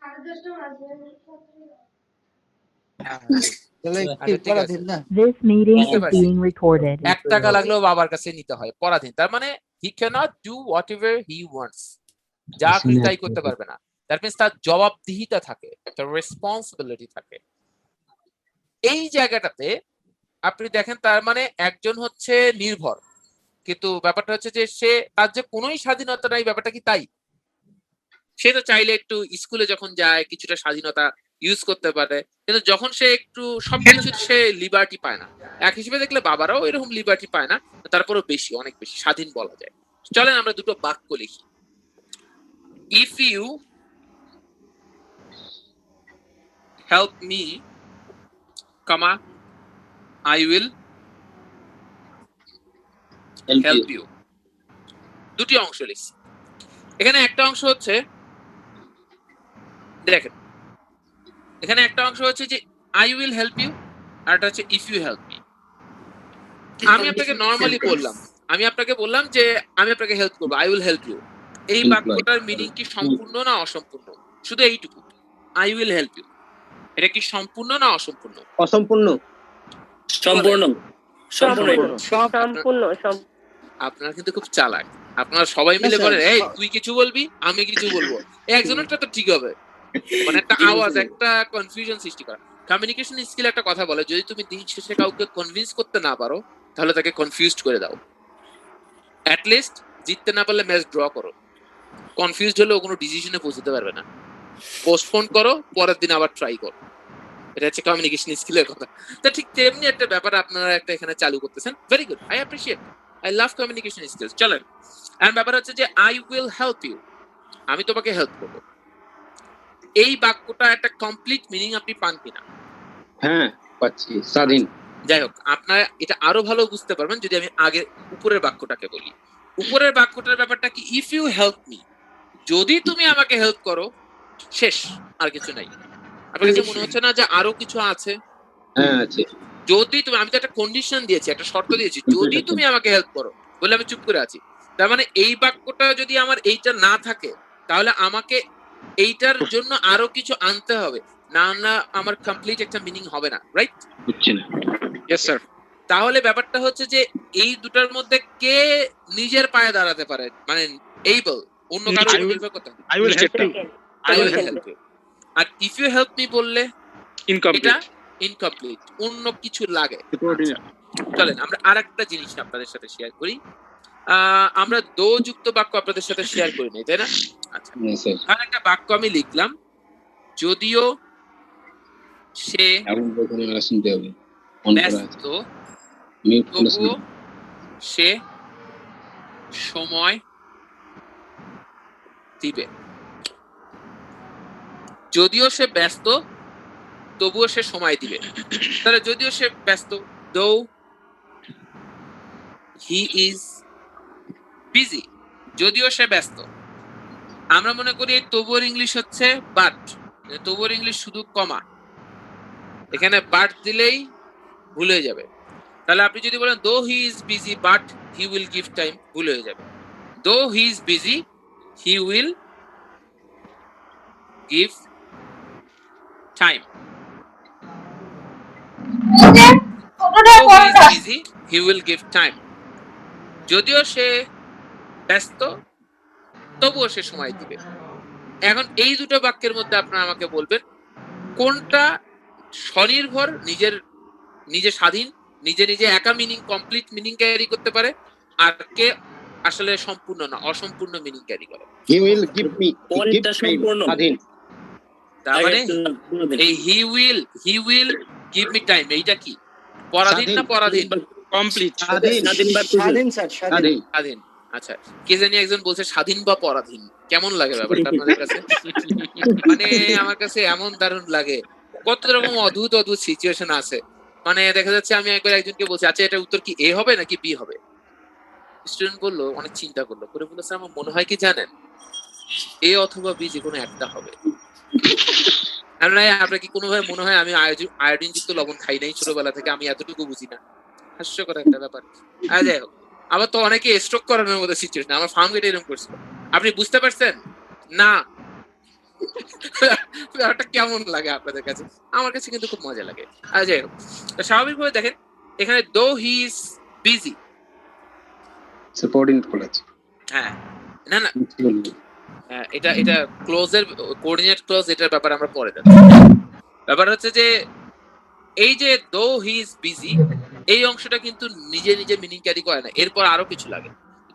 আচ্ছা ঠিক আছে, This meeting বুঝতে is পারছি। being recorded. 1 টাকা লাগলেও বাবার কাছে নিতে হয়, পরাধীন। তার মানে he cannot do whatever he wants, যা খুশি তাই করতে পারবে না। দ্যাট মিন্স তার জবাবদিহিতা থাকে, তার রেসপন্সিবিলিটি থাকে। এই জায়গাটাতে আপনি দেখেন, তার মানে একজন হচ্ছে নির্ভর, কিন্তু ব্যাপারটা হচ্ছে যে সে তার যে কোনোই স্বাধীনতা নাই, ব্যাপারটা কি তাই? সে তো চাইলে একটু স্কুলে যখন যায় কিছুটা স্বাধীনতা ইউজ করতে পারে, কিন্তু যখন সে একটু সবকিছু সে লিবার্টি পায় না। এক হিসেবে দেখলে বাবারাও এরকম লিবার্টি পায় না, তারপরেও বেশি, অনেক বেশি স্বাধীন বলা যায়। চলেন আমরা দুটো বাক্য লিখি। If you help me, comma I will help you. দুটি অংশ লিখছি। এখানে একটা অংশ হচ্ছে, দেখেন এখানে একটা অংশ হচ্ছে যে আই উইল হেল্প ইউ, আর একটা হচ্ছে ইফ ইউ হেল্প মি। আমি আপনাকে নরমালি বললাম, আমি আপনাকে বললাম যে আমি আপনাকে হেল্প করবো, আই উইল হেল্প ইউ। এই বাক্যটার মিনিং কি সম্পূর্ণ না অসম্পূর্ণ? শুধু এইটুকু, আই উইল হেল্প ইউ, এটা কি সম্পূর্ণ না অসম্পূর্ণ? অসম্পূর্ণ। সম্পূর্ণ। সম্পূর্ণ। আপনারা কিন্তু খুব চালাক, আপনারা সবাই মিলে বলেন এই তুই কিছু বলবি আমি কিছু বলবো, একজনেরটা তো ঠিক হবে, মানে একটা আওয়াজ, একটা কনফিউশন সৃষ্টি করা। কমিউনিকেশন স্কিল একটা কথা বলে, যদি তুমি দিন শেষে কাউকে কনভিন্স করতে না পারো তাহলে তাকে কনফিউজড করে দাও। অ্যাট লিস্ট জিততে না পারলে ম্যাচ ড্র করো, কনফিউজড হলে ও কোনো ডিসিশনে পৌঁছতে পারবে না। পোস্টপোন করো, পরের দিন আবার ট্রাই করো। এটা হচ্ছে কমিউনিকেশন স্কিলের কথা। তো ঠিক তেমনি একটা ব্যাপার আপনারা একটা এখানে চালু করতেছেন, very good, I appreciate, I love communication skills. চলেন, এন্ড ব্যাপার হচ্ছে যে আই উইল হেল্প ইউ, আমি তোমাকে হেল্প করবো। এই বাক্যটা একটা কমপ্লিট মিনিং আপনি পান কিনা? হ্যাঁ পাচ্ছি, স্বাধীন। যাই হোক, আপনারা এটা আরো ভালো বুঝতে পারবেন যদি আমি আগে উপরের বাক্যটাকে বলি। উপরের বাক্যটার ব্যাপারটা কি? ইফ ইউ হেল্প মি, যদি তুমি আমাকে হেল্প করো, শেষ, আর কিছু নাই। আপনার কাছে মনে হচ্ছে না যে আরো কিছু আছে? হ্যাঁ আছে। যদি তুমি, আমি তো একটা কন্ডিশন দিয়েছি, একটা শর্ত দিয়েছি, যদি তুমি আমাকে হেল্প করো বলে আমি চুপ করে আছি। তার মানে এই বাক্যটা যদি আমার এইটা না থাকে তাহলে আমাকে এইটার জন্য আরো কিছু আনতে হবে, না না আমার কমপ্লিট একটা মিনিং হবে না, রাইট? বুঝছি না। Yes sir. তাহলে ব্যাপারটা হচ্ছে যে এই দুটার মধ্যে কে নিজের পায়ে দাঁড়াতে পারে, মানে এইবল, অন্য কারো উপর নির্ভর করতে হবে। I will help you. I will help you। আর ইফ ইউ হেল্প মি বললে এটা Incomplete. ইনকমপ্লিট, অন্য কিছু লাগে। আচ্ছা, চলেন আমরা আরেকটা জিনিস আপনাদের সাথে শেয়ার করি। আমরা দো যুক্ত বাক্য আপনাদের সাথে শেয়ার করি নাই, তাই না? আচ্ছা, আর একটা বাক্য আমি লিখলাম, যদিও সে শুনতে হবে, ব্যস্ত তবুও সে সময় দিবে। যদিও সে ব্যস্ত তবুও সে সময় দিবে। তাহলে যদিও সে ব্যস্ত, though he is busy, যদিও সে ব্যস্ত। আমরা মনে করি এই তবুর ইংলিশ হচ্ছে বাট, তবুর ইংলিশ শুধু কমা, এখানে বাট দিলেই ভুল হয়ে যাবে। তাহলে আপনি যদি বলেন though he is busy but he will give time, ভুল হয়ে যাবে। though he is busy he will give time, though he is busy he will give time, যদিও সে ব্যস্ত তবুও সে সময় দিবে। এখন এই দুটো বাক্যের মধ্যে আপনারা আমাকে বলবেন কোনটা স্বনির্ভর, নিজে স্বাধীন, নিজে একা মিনিং, কমপ্লিট মিনিং ক্যারি করতে পারে, আর কে আসলে সম্পূর্ণ না, অসম্পূর্ণ মিনিং ক্যারি করে। হি উইল গিভ মি, কোনটা সম্পূর্ণ? স্বাধীন। তার মানে এই হি উইল গিভ মি টাইম, এইটা কি পরাধীন না পরাধীন? কমপ্লিট। স্বাধীন। আচ্ছা, কে জানি একজন বলছে স্বাধীন বা পরাধীন, কেমন লাগে ব্যাপারটা আপনাদের কাছে? মানে আমার কাছে এমন দারুণ লাগে, কত রকম অদ্ভুত সিচুয়েশন আছে। মানে দেখা যাচ্ছে আমি একবার একজনকে বলছি আচ্ছা এটা উত্তর কি এ হবে নাকি বি হবে? স্টুডেন্ট বললো, অনেক চিন্তা করলো, করে বললো স্যার আমার মনে হয় কি জানেন, এ অথবা বি যে কোনো একটা হবে। আপনার কি কোনোভাবে মনে হয় আমি আয়োডিন যুক্ত লবণ খাই নাই ছোটবেলা থেকে, আমি এতটুকু বুঝি না? হাস্যকর একটা ব্যাপার। যাই হোক, আবার তো অনেকে স্ট্রোক করানোর মতো সিচুয়েশন, আমার ফার্ম গেটে এরকম করছিল। আপনি বুঝতে পারছেন না? ব্যাপারটা কেমন লাগে আপনাদের কাছে? আমার কাছে কিন্তু খুব মজা লাগে। আর যাই হোক, তো স্বাভাবিকভাবে দেখেন এখানে though he is busy. Subordinate clause. হ্যাঁ, না না, কি বলবো? এটা এটা ক্লোজের কোঅর্ডিনেট ক্লজ, এটার ব্যাপারে আমরা পরে যাচ্ছি। ব্যাপার হচ্ছে যে এই যে দো হি ইজ বিজি, এই অংশটা কিন্তু নিজে নিজে মিনিং ক্যারি করে না, এরপর আরো কিছু লাগে।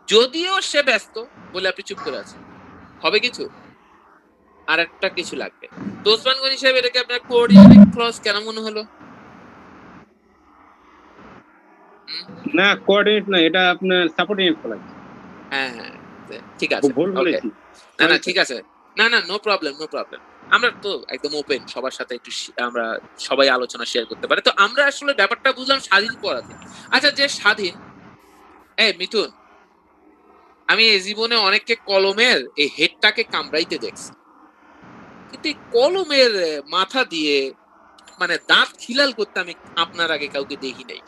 যদিও সে ব্যস্ত বলে আপনি চুপ করে আছেন, হবে কিছু, আর একটা কিছু লাগবে। তো ওসমান গনি সাহেব, এটাকে আপনার কোঅর্ডিনেট ক্লজ কেন মনে হলো? না, কোঅর্ডিনেট না, এটা আপনার সাবঅর্ডিনেট ক্লজ। হ্যাঁ হ্যাঁ, ঠিক আছে, ভুল ওকে। বলেছি। না না, ঠিক আছে, না না, নো প্রবলেম, নো প্রবলেম। আমরা তো একদম ওপেন, সবার সাথে একটু আমরা সবাই আলোচনা শেয়ার করতে পারে। তো আমরা আসলে ব্যাপারটা বুঝলাম স্বাধীন পরাধীন। আচ্ছা, যে স্বাধীন, মিথুন, আমি এই জীবনে অনেককে কলমের এই হেডটাকে কামড়াইতে দেখছি, কিন্তু এই কলমের মাথা দিয়ে মানে দাঁত খিলাল করতে আমি আপনার আগে কাউকে দেখি নাই।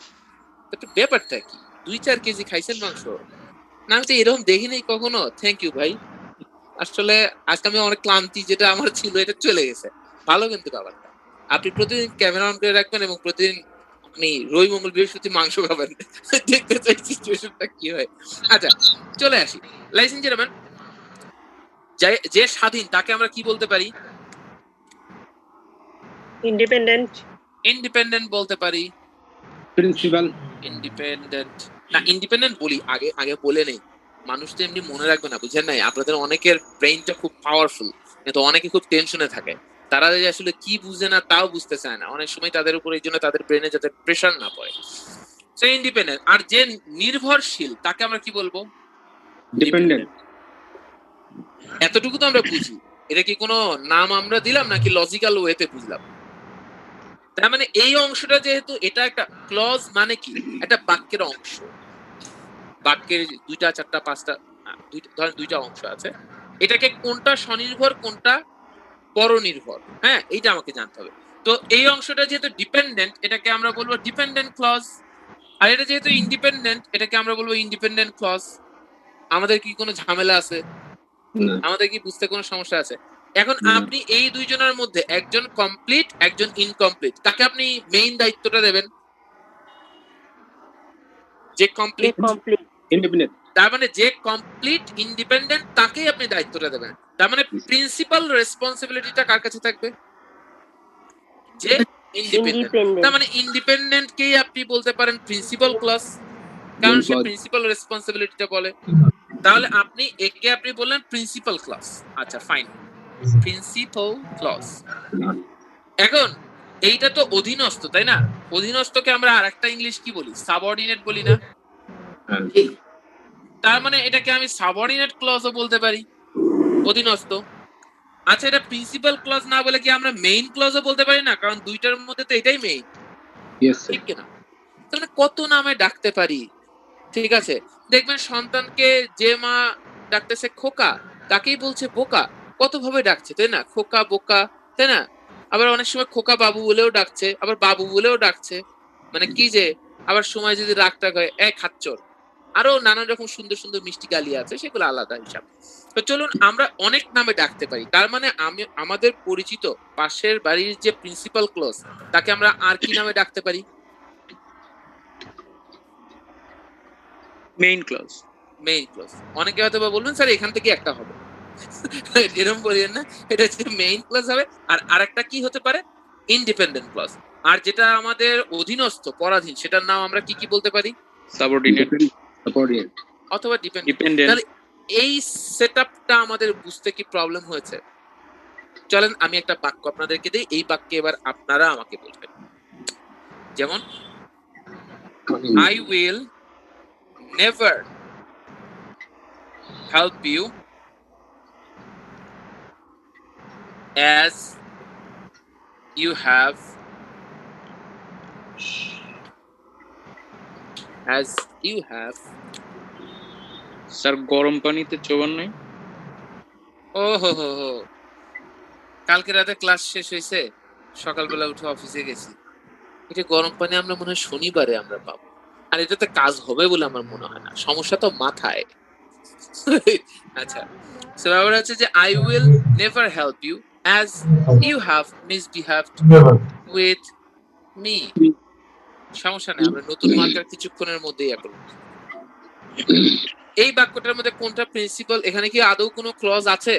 তো ব্যাপারটা কি? 2-4 কেজি খাইছেন মাংস? না, আমি তো এরকম দেখি নাই কখনো। থ্যাংক ইউ ভাই। আসলে আজকে আমি অনেক ক্লান্তি যেটা আমার ছিল, এটা চলে গেছে। ভালো কিন্তু ব্যাপারটা। আপনি প্রতিদিন ক্যামেরা অন করে রাখবেন এবং প্রতিদিন আপনি রবি, মঙ্গল, বৃহস্পতি মাংস খাবেন। দেখতে চাই সিচুয়েশনটা কি হয়। আচ্ছা, চলে আসি। লাইসেন্স জেন্টলম্যান, যে স্বাধীন তাকে আমরা কি বলতে পারি? ইন্ডিপেন্ডেন্ট। ইন্ডিপেন্ডেন্ট বলতে পারি। প্রিন্সিপাল। ইন্ডিপেন্ডেন্ট না, ইন্ডিপেন্ডেন্ট বলি, আগে আগে বলে নেই। মানুষ তো এমনি মনে রাখবে না, বুঝেন নাই? আপনাদের অনেকের ব্রেইনটা খুব পাওয়ারফুল, কিন্তু অনেকে খুব টেনশনে থাকে। তারা যে আসলে কি বুঝে না তাও বুঝতে চায় না অনেক সময়, তাদের উপর এই জন্য তাদের ব্রেনে যাতে প্রেশার না পড়ে। So independent. আর যে নির্ভরশীল তাকে আমরা কি বলবো? ডিপেন্ডেন্ট। এতটুকু তো আমরা বুঝি। এটা কি কোনো নাম আমরা দিলাম নাকি লজিক্যাল ওয়েতে বুঝলাম? তার মানে এই অংশটা যেহেতু এটা একটা ক্লজ, মানে কি একটা বাক্যের অংশ। বাক্যের 2টা 4টা 5টা, ধরেন 2টা অংশ আছে, এটাকে কোনটা স্বনির্ভর কোনটা পরনির্ভর, হ্যাঁ, এইটা আমাকে জানতে হবে। তো এই অংশটা যেহেতু ডিপেন্ডেন্ট, এটাকে আমরা বলবো ডিপেন্ডেন্ট ক্লজ। আর এটা যেহেতু ইন্ডিপেন্ডেন্ট, এটাকে আমরা বলবো ইন্ডিপেন্ডেন্ট ক্লজ। আমাদের কি কোনো ঝামেলা আছে? না। আমাদের কি বুঝতে কোনো সমস্যা আছে? এখন না। আপনি এই দুইজনের মধ্যে একজন কমপ্লিট, একজন ইনকমপ্লিট, তাকে আপনি মেইন দায়িত্বটা দেবেন। যে কমপ্লিট, কমপ্লিট। ইন্ডিপেন্ডেন্ট। তার মানে যে কমপ্লিট ইন্ডিপেন্ডেন্ট তাকেই আপনি দায়িত্বটা দেবেন। তার মানে প্রিন্সিপাল রেসপন্সিবিলিটিটা কার কাছে থাকবে? যে ইন্ডিপেন্ডেন্ট। তার মানে ইন্ডিপেন্ডেন্ট কেই আপনি বলতে পারেন প্রিন্সিপাল ক্লাস, কারণ সে প্রিন্সিপাল রেসপন্সিবিলিটিটা বলে। তাহলে আপনি একে আপনি বললেন প্রিন্সিপাল ক্লাস। আচ্ছা, ফাইন, প্রিন্সিপাল ক্লাস। এখন এইটা তো অধীনস্থ, তাই না? অধীনস্থকে আমরা আরেকটা ইংলিশ কি বলি? সাবঅর্ডিনেট বলি না? তার মানে এটাকে আমি সাবঅর্ডিনেট ক্লজও বলতে পারি, অধীনস্থ। আচ্ছা, এটা প্রিন্সিপাল ক্লজ না বলে কি আমরা মেইন ক্লজও বলতে পারি না? কারণ দুইটার মধ্যে তো এটাই মেইন, ঠিক কিনা? তাহলে কত নামে ডাকতে পারি, ঠিক আছে? দেখবেন সন্তানকে যে মা ডাকতেছে খোকা, তাকেই বলছে বোকা। কত ভাবে ডাকছে, তাই না? খোকা, বোকা, তাই না? আবার অনেক সময় খোকা বাবু বলেও ডাকছে, আবার বাবু বলেও ডাকছে। মানে কি যে, আবার সময় যদি রাগটাগ হয়, খাচ্চর, আরো নানান রকম সুন্দর সুন্দর মিষ্টি গালি আছে, সেগুলো আলাদা হিসাব। তো চলুন আমরা অনেক নামে ডাকতে পারি। তার মানে আমি আমাদের পরিচিত পাশের বাড়ির যে প্রিন্সিপাল ক্লজ, তাকে আমরা আর কি নামে ডাকতে পারি? Main clause. Main clause. অনেকে হয়তো বলবেন স্যার এখান থেকে একটা হবে, এরকম বলেন না, এটা হচ্ছে মেইন ক্লজ হবে। আর আরেকটা কি হতে পারে? Independent clause. আর যেটা আমাদের অধীনস্থ, পরাধীন, সেটার নাম আমরা কি কি বলতে পারি? সাবঅর্ডিনেট অথবা ডিপেন্ডেন্ট। ডিপেন্ডেন্ট। তাহলে এই সেটআপটা আমাদের বুঝতে কি প্রবলেম হয়েছে? চলেন আমি একটা বাক্য আপনাদেরকে দিই, এই বাক্যে এবার আপনারা আমাকে বলবেন। যেমন, I will never help you as you have sir গরম পানিতে চোবান নাই? ও হো হো হো, কালকে রাতে ক্লাস শেষ হয়েছে, সকালবেলা উঠে অফিসে গেছি। এটা গরম পানি আমরা মনে হয় শনিবারে আমরা পাবো, আর এটাতে কাজ হবে বলে আমার মনে হয় না। সমস্যা তো মাথায়। আচ্ছা, সো ব্যাপার হচ্ছে যে I will never help you as you have misbehaved with me. সমস্যা নেই, আমরা নতুন মার্কার কিছুক্ষণের মধ্যেই ইয়া করব। এই বাক্যটার মধ্যে কোনটা প্রিন্সিপাল? এখানে কি আদৌ কোনো ক্লজ আছে?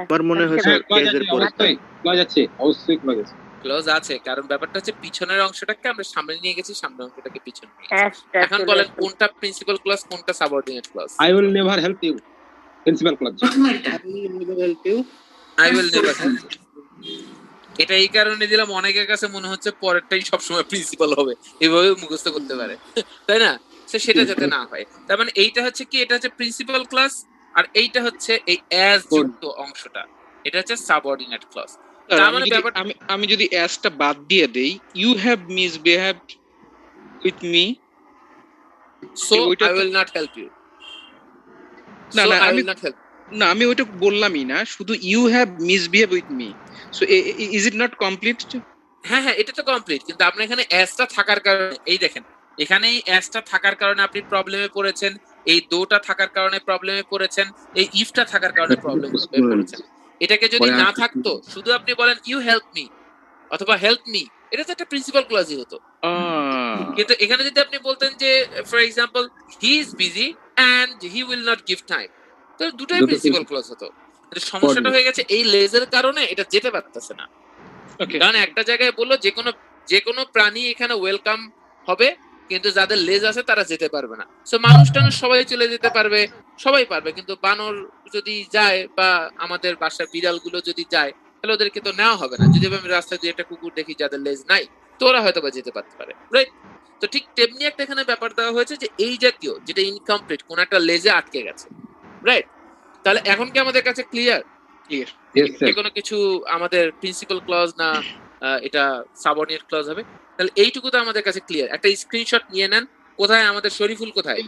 আমার মনে হয় হ্যাঁ, স্যার clause এর আছে, পরে clause আছে, অবশ্যই clause আছে। ক্লজ আছে, কারণ ব্যাপারটা হচ্ছে পিছনের অংশটাকে আমরা সামনে নিয়ে গেছি, সামনের অংশটাকে পিছনে নিয়ে গেছি। এখন বলেন কোনটা প্রিন্সিপাল ক্লজ, কোনটা subordinate clause? I will never help you, principal clause। I will never help you। এটা এই কারণে দিলাম, অনেকের কাছে মনে হচ্ছে পরেরটাই সবসময় প্রিন্সিপাল হবে, এভাবে মুখস্থ করতে পারে, তাই না? সেটা যাতে না হয়, তার মানে এইটা হচ্ছে কি, এটা হচ্ছে প্রিন্সিপাল ক্লজ, আর এইটা হচ্ছে এই অ্যাজ যুক্ত অংশটা, এটা হচ্ছে সাবঅর্ডিনেট ক্লজ। তার মানে ব্যাপারটা, আমি যদি অ্যাসটা বাদ দিয়ে দেই, you have misbehaved with me, so ওইটা আই তো- উইল নট হেল্প ইউ। না, সো না, আই আমি উইল নট হেল্প। না, আমি ওইটা বললামই না, শুধু you have misbehave with me, so is it not complete? হ্যাঁ হ্যাঁ, এটা তো কমপ্লিট, কিন্তু আপনার এখানে অ্যাসটা থাকার কারণে, এই দেখেন এখানে এই অ্যাসটা থাকার কারণে আপনি প্রবলেমে পড়েছেন, এই দোটা থাকার কারণে প্রবলেমে পড়েছেন, এই ইফটা থাকার কারণে প্রবলেমে পড়েছেন। এটাকে যদি না থাকতো, শুধু আপনি বলেন ইউ হেল্প মি অথবা হেল্প মি, এটা তো একটা প্রিন্সিপাল ক্লজই হতো। কিন্তু এখানে যদি আপনি বলতেন যে for example he is busy and he will not give time, তো দুটোই প্রিন্সিপাল ক্লজ হতো। কিন্তু সমস্যাটা হয়ে গেছে এই লেজের কারণে এটা যেতে পারতেছে না। ওকে, কারণ একটা জায়গায় বললো যে কোনো প্রাণী এখানে ওয়েলকাম হবে, কিন্তু যাদের লেজ আছে তারা যেতে পারবে না। সো মানুষ টানুষ সবাই চলে যেতে পারবে, সবাই পারবে, কিন্তু বানর যদি যায় বা আমাদের বাসার বিড়ালগুলো যদি যায়, তাহলে ওদেরকে তো নেওয়া হবে না। যদি আমি রাস্তায় দিয়ে একটা কুকুর দেখি যাদের লেজ নাই, তো ওরা হয়তো বা যেতে পারতে পারে, রাইট? তো ঠিক তেমনি একটা এখানে ব্যাপার দেওয়া হয়েছে যে এই জাতীয় যেটা ইনকমপ্লিট, কোন একটা লেজে আটকে গেছে, রাইট? তাহলে এখন কি আমাদের কাছে ক্লিয়ার ক্লিয়ার। Yes, sir. যে কোনো কিছু আমাদের প্রিন্সিপাল ক্লজ না এটা সাবঅর্ডিনেট ক্লজ হবে? তাহলে এইটুকু তো আমাদের কাছে ক্লিয়ার। একটা স্ক্রিনশট নিয়ে নেন। কোথায় আমাদের শরীফুল? কোথায়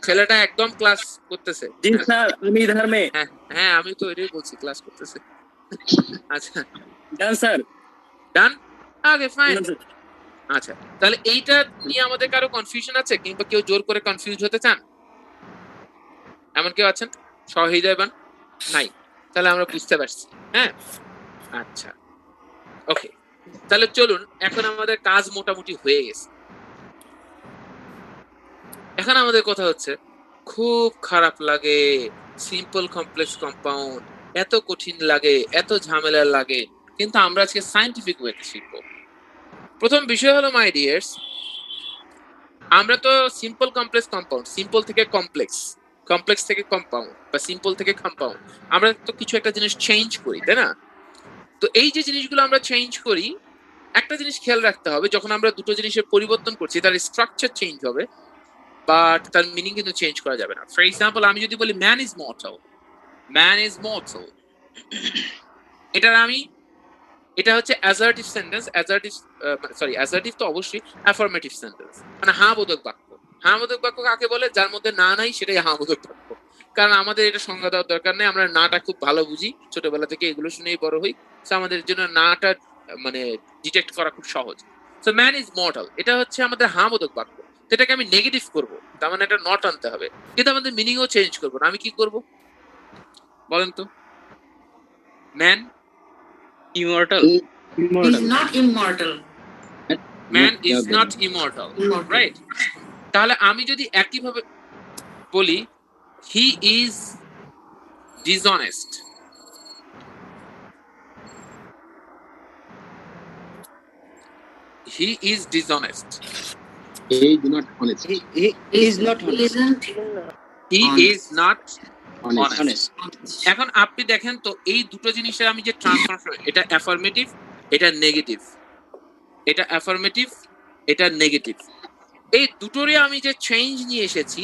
ছেলেটা? একদম ক্লাস করতেছে। জি স্যার, আমি ইধার মে। হ্যাঁ হ্যাঁ, আমি তো এটাই বলছি, ক্লাস করতেছে। আচ্ছা, ডান স্যার। ডান, ওকে ফাইন। আচ্ছা, তাহলে এইটা নিয়ে আমাদের কারো কনফিউশন আছে, কিংবা কেউ জোর করে কনফিউজ হতে চান? এমন কেউ আছেন সহৃদয়বান? নাই? তাহলে আমরা বুঝতে পারছি। হ্যাঁ, আচ্ছা, ওকে, তাহলে চলুন, এখন আমাদের কাজ মোটামুটি হয়ে গেছে। এখন আমাদের কথা হচ্ছে, খুব খারাপ লাগে সিম্পল কমপ্লেক্স কম্পাউন্ড, এত কঠিন লাগে, এত ঝামেলা লাগে, কিন্তু আমরা আজকে সায়েন্টিফিক ওয়েতে শিখবো। প্রথম বিষয় হলো মাই ডিয়ার্স, আমরা তো সিম্পল কমপ্লেক্স কম্পাউন্ড, সিম্পল থেকে কমপ্লেক্স, কমপ্লেক্স থেকে কম্পাউন্ড, বা সিম্পল থেকে কম্পাউন্ড, আমরা তো কিছু একটা জিনিস চেঞ্জ করি, তাই না? তো এই যে জিনিসগুলো আমরা চেঞ্জ করি, একটা জিনিস খেয়াল রাখতে হবে, যখন আমরা দুটো জিনিসের পরিবর্তন করছি, তার স্ট্রাকচার চেঞ্জ হবে, বাট তার মিনিং কিন্তু চেঞ্জ করা যাবে না। ফর এক্সাম্পল, আমি যদি বলি man is mortal, man is mortal, এটা হচ্ছে অ্যাসার্টিভ সেন্টেন্স, অ্যাসার্টিভ তো অবশ্যই, অ্যাফার্মেটিভ সেন্টেন্স, মানে হ্যাঁ বোধক বাক্য। হ্যাঁ বোধক বাক্য কাকে বলে? যার মধ্যে না নাই সেটাই হ্যাঁ বোধক বাক্য। কারণ আমাদের এটা সংজ্ঞা দেওয়ার দরকার নেই, আমরা নাটা খুব ভালো বুঝি, ছোটবেলা থেকে এগুলো শুনেই বড় হই, সো আমাদের জন্য নাটা মানে ডিটেক্ট করা খুব সহজ। সো ম্যান ইজ মর্টাল, এটা হচ্ছে আমাদের হ্যাঁ বোধক বাক্য। এটাকে আমি নেগেটিভ করব, তার মানে এটা নট আনতে হবে, কিন্তু আমাদের মিনিংও চেঞ্জ করবো না। আমি কি করব বলেন তো? Man immortal, He's not immortal. Man is not immortal, right? তাহলে আমি যদি একইভাবে বলি he is dishonest, he is dishonest, He is not honest. He is not honest. Isn't he is not Honest. honest. এখন আপনি দেখেন তো, এই দুটো জিনিসের আমি যে ট্রান্সফরমেশন, এটা অ্যাফার্মেটিভ, এটা নেগেটিভ, এটা অ্যাফার্মেটিভ, এটা নেগেটিভ, এই দুটোরই আমি যে চেঞ্জ নিয়ে এসেছি,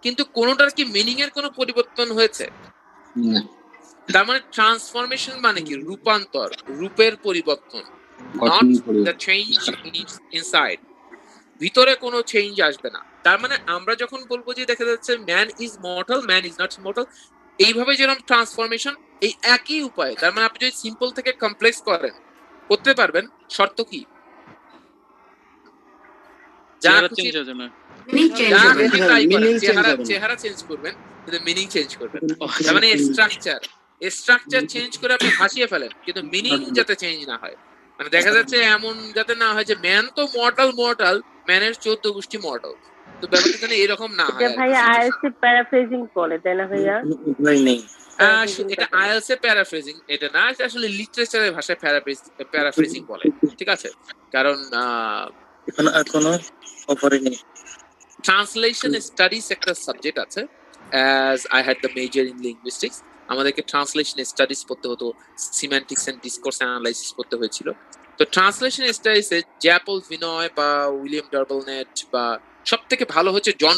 কিন্তু কোনোটার কি মিনিং এর কোনো পরিবর্তন হয়েছে? না। তার মানে ট্রান্সফরমেশন মানে কি? রূপান্তর, রূপের পরিবর্তন, নট দ্য চেঞ্জ ইনসাইড। ভিতরে কোনো চেঞ্জ আসবে না। তার মানে আমরা যখন বলবো যে দেখা যাচ্ছে man is mortal, man is not mortal, এইভাবে যেরকম ট্রান্সফরমেশন, এই একই উপায়। তার মানে আপনি যদি সিম্পল থেকে কমপ্লেক্স করেন, করতে পারবেন, শর্ত কি? যা চেহারা খুশি চেঞ্জ হবে না। meaning change যা হবে? খুশি তাই করেন, Meaning change হবে না। চেহারা চেঞ্জ করবেন, কিন্তু মিনিং চেঞ্জ করবেন না। তার মানে স্ট্রাকচার চেঞ্জ করে আপনি ভাসিয়ে ফেলেন, কিন্তু মিনিং যাতে চেঞ্জ না হয়। মানে দেখা যাচ্ছে এমন যাতে না হয় যে ম্যান তো মর্টাল, ম্যানের 14 গোষ্ঠী মর্টাল। তো ব্যাপারটা যেন এরকম না হয় এটা আর কি। ভাইয়া আইএলসি প্যারাফ্রেজিং বলে, তাই না ভাইয়া? ভাই নেই। এটা আইএলস এ প্যারাফ্রেজিং, এটা না, এটা আসলে লিটারেচারের ভাষায় প্যারাফ্রেজিং বলে, ঠিক আছে? কারণ এখনো অফারে নেই। ট্রান্সলেশন স্টাডিজ একটা সাবজেক্ট আছে, as I had the major in linguistics. আমাদেরকে ট্রান্সলেশন স্টাডিজ পড়তে হতো, সিম্যান্টিক্স এন্ড ডিসকোর্স অ্যানালাইসিস পড়তে হয়েছিল। তো ট্রান্সলেশন স্টাডিজে জ্যাপল ভিনয় বা উইলিয়াম ডার্বলনেট বা সব থেকে ভালো হচ্ছে জন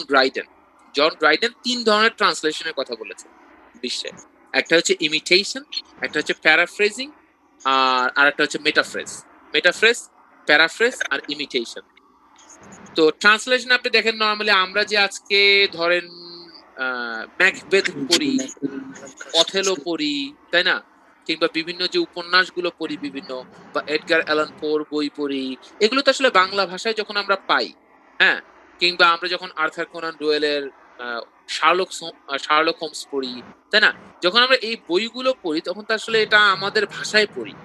ড্রাইডেন 3 ধরনের ট্রান্সলেশনের কথা বলেছে বিশ্বে। একটা হচ্ছে ইমিটেশন, একটা হচ্ছে প্যারাফ্রেজিং, আর আরেকটা হচ্ছে মেটাফ্রেজ, প্যারাফ্রেজ আর ইমিটেশন। তো ট্রান্সলেশন আপনি দেখেন নরমালি আমরা যে আজকে ধরেন ম্যাকবেথ পড়ি, অথেলো পড়ি, তাই না? কিংবা বিভিন্ন যে উপন্যাসগুলো পড়ি বিভিন্ন, বা এডগার অ্যালান পোর বই পড়ি, এগুলো তো আসলে বাংলা ভাষায় যখন আমরা পাই, হ্যাঁ, কিংবা আমরা যখন আর্থার কোনান ডয়েলের শার্লক হোমস পড়ি, তাই না? যখন আমরা এই বইগুলো পড়ি তখন তো আসলে এটা আমাদের ভাষায় পড়ি।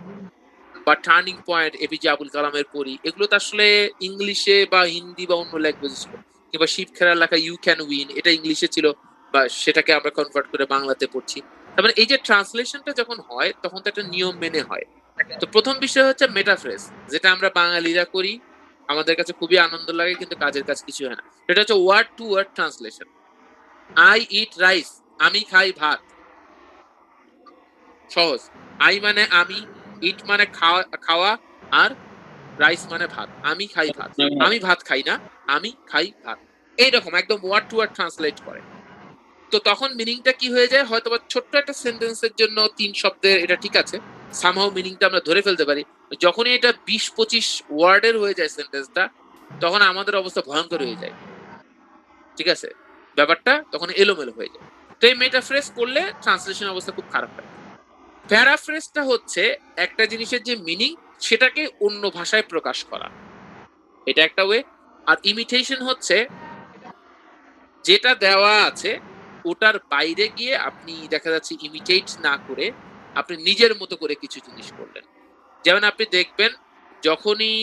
বা টার্নিং পয়েন্ট এপিজে আবুল কালামের পড়ি, এগুলো তো আসলে ইংলিশে বা হিন্দি বা অন্য ল্যাঙ্গুয়েজে ছিল। কিংবা শিব খেরার লেখা ইউ ক্যান উইন, এটা ইংলিশে ছিল, বা সেটাকে আমরা কনভার্ট করে বাংলাতে পড়ছি। তার মানে এই যে ট্রান্সলেশনটা যখন হয় তখন তো একটা নিয়ম মেনে হয়। তো প্রথম বিষয় হচ্ছে মেটাফ্রেজ, যেটা আমরা বাঙালিরা করি, আমাদের কাছে খুবই আনন্দ লাগে, কিন্তু কাজের কাজ কিছু হয় না। এটা হচ্ছে word to word translation. I eat rice, আমি খাই ভাত, সহজ। আই মানে আমি, ইট মানে খাওয়া, আর রাইস মানে ভাত। আমি খাই ভাত, আমি ভাত খাই না, আমি খাই ভাত। এইরকম একদম ওয়ার্ড টু ওয়ার্ড ট্রান্সলেট করে। তো তখন মিনিংটা কি হয়ে যায়, হয়তো বা ছোট্ট একটা সেন্টেন্সের জন্য 3 শব্দের এটা ঠিক আছে, সামহাও মিনিংটা আমরা ধরে ফেলতে পারি। যখনই এটা 20-25 ওয়ার্ডের হয়ে যায় সেন্টেন্সটা, তখন আমাদের অবস্থা ভয়ঙ্কর হয়ে যায়, ঠিক আছে? ব্যাপারটা তখন এলোমেলো হয়ে যায়। তো এই মেটাফ্রেজ করলে ট্রান্সলেশন অবস্থা খুব খারাপ হয়। প্যারাফ্রেজটা হচ্ছে একটা জিনিসের যে মিনিং সেটাকে অন্য ভাষায় প্রকাশ করা, এটা একটা ওয়ে। আর ইমিটেশন হচ্ছে যেটা দেওয়া আছে ওটার বাইরে গিয়ে আপনি দেখা যাচ্ছে ইমিটেট না করে আপনি নিজের মতো করে কিছু জিনিস করলেন। যেমন আপনি দেখবেন যখনই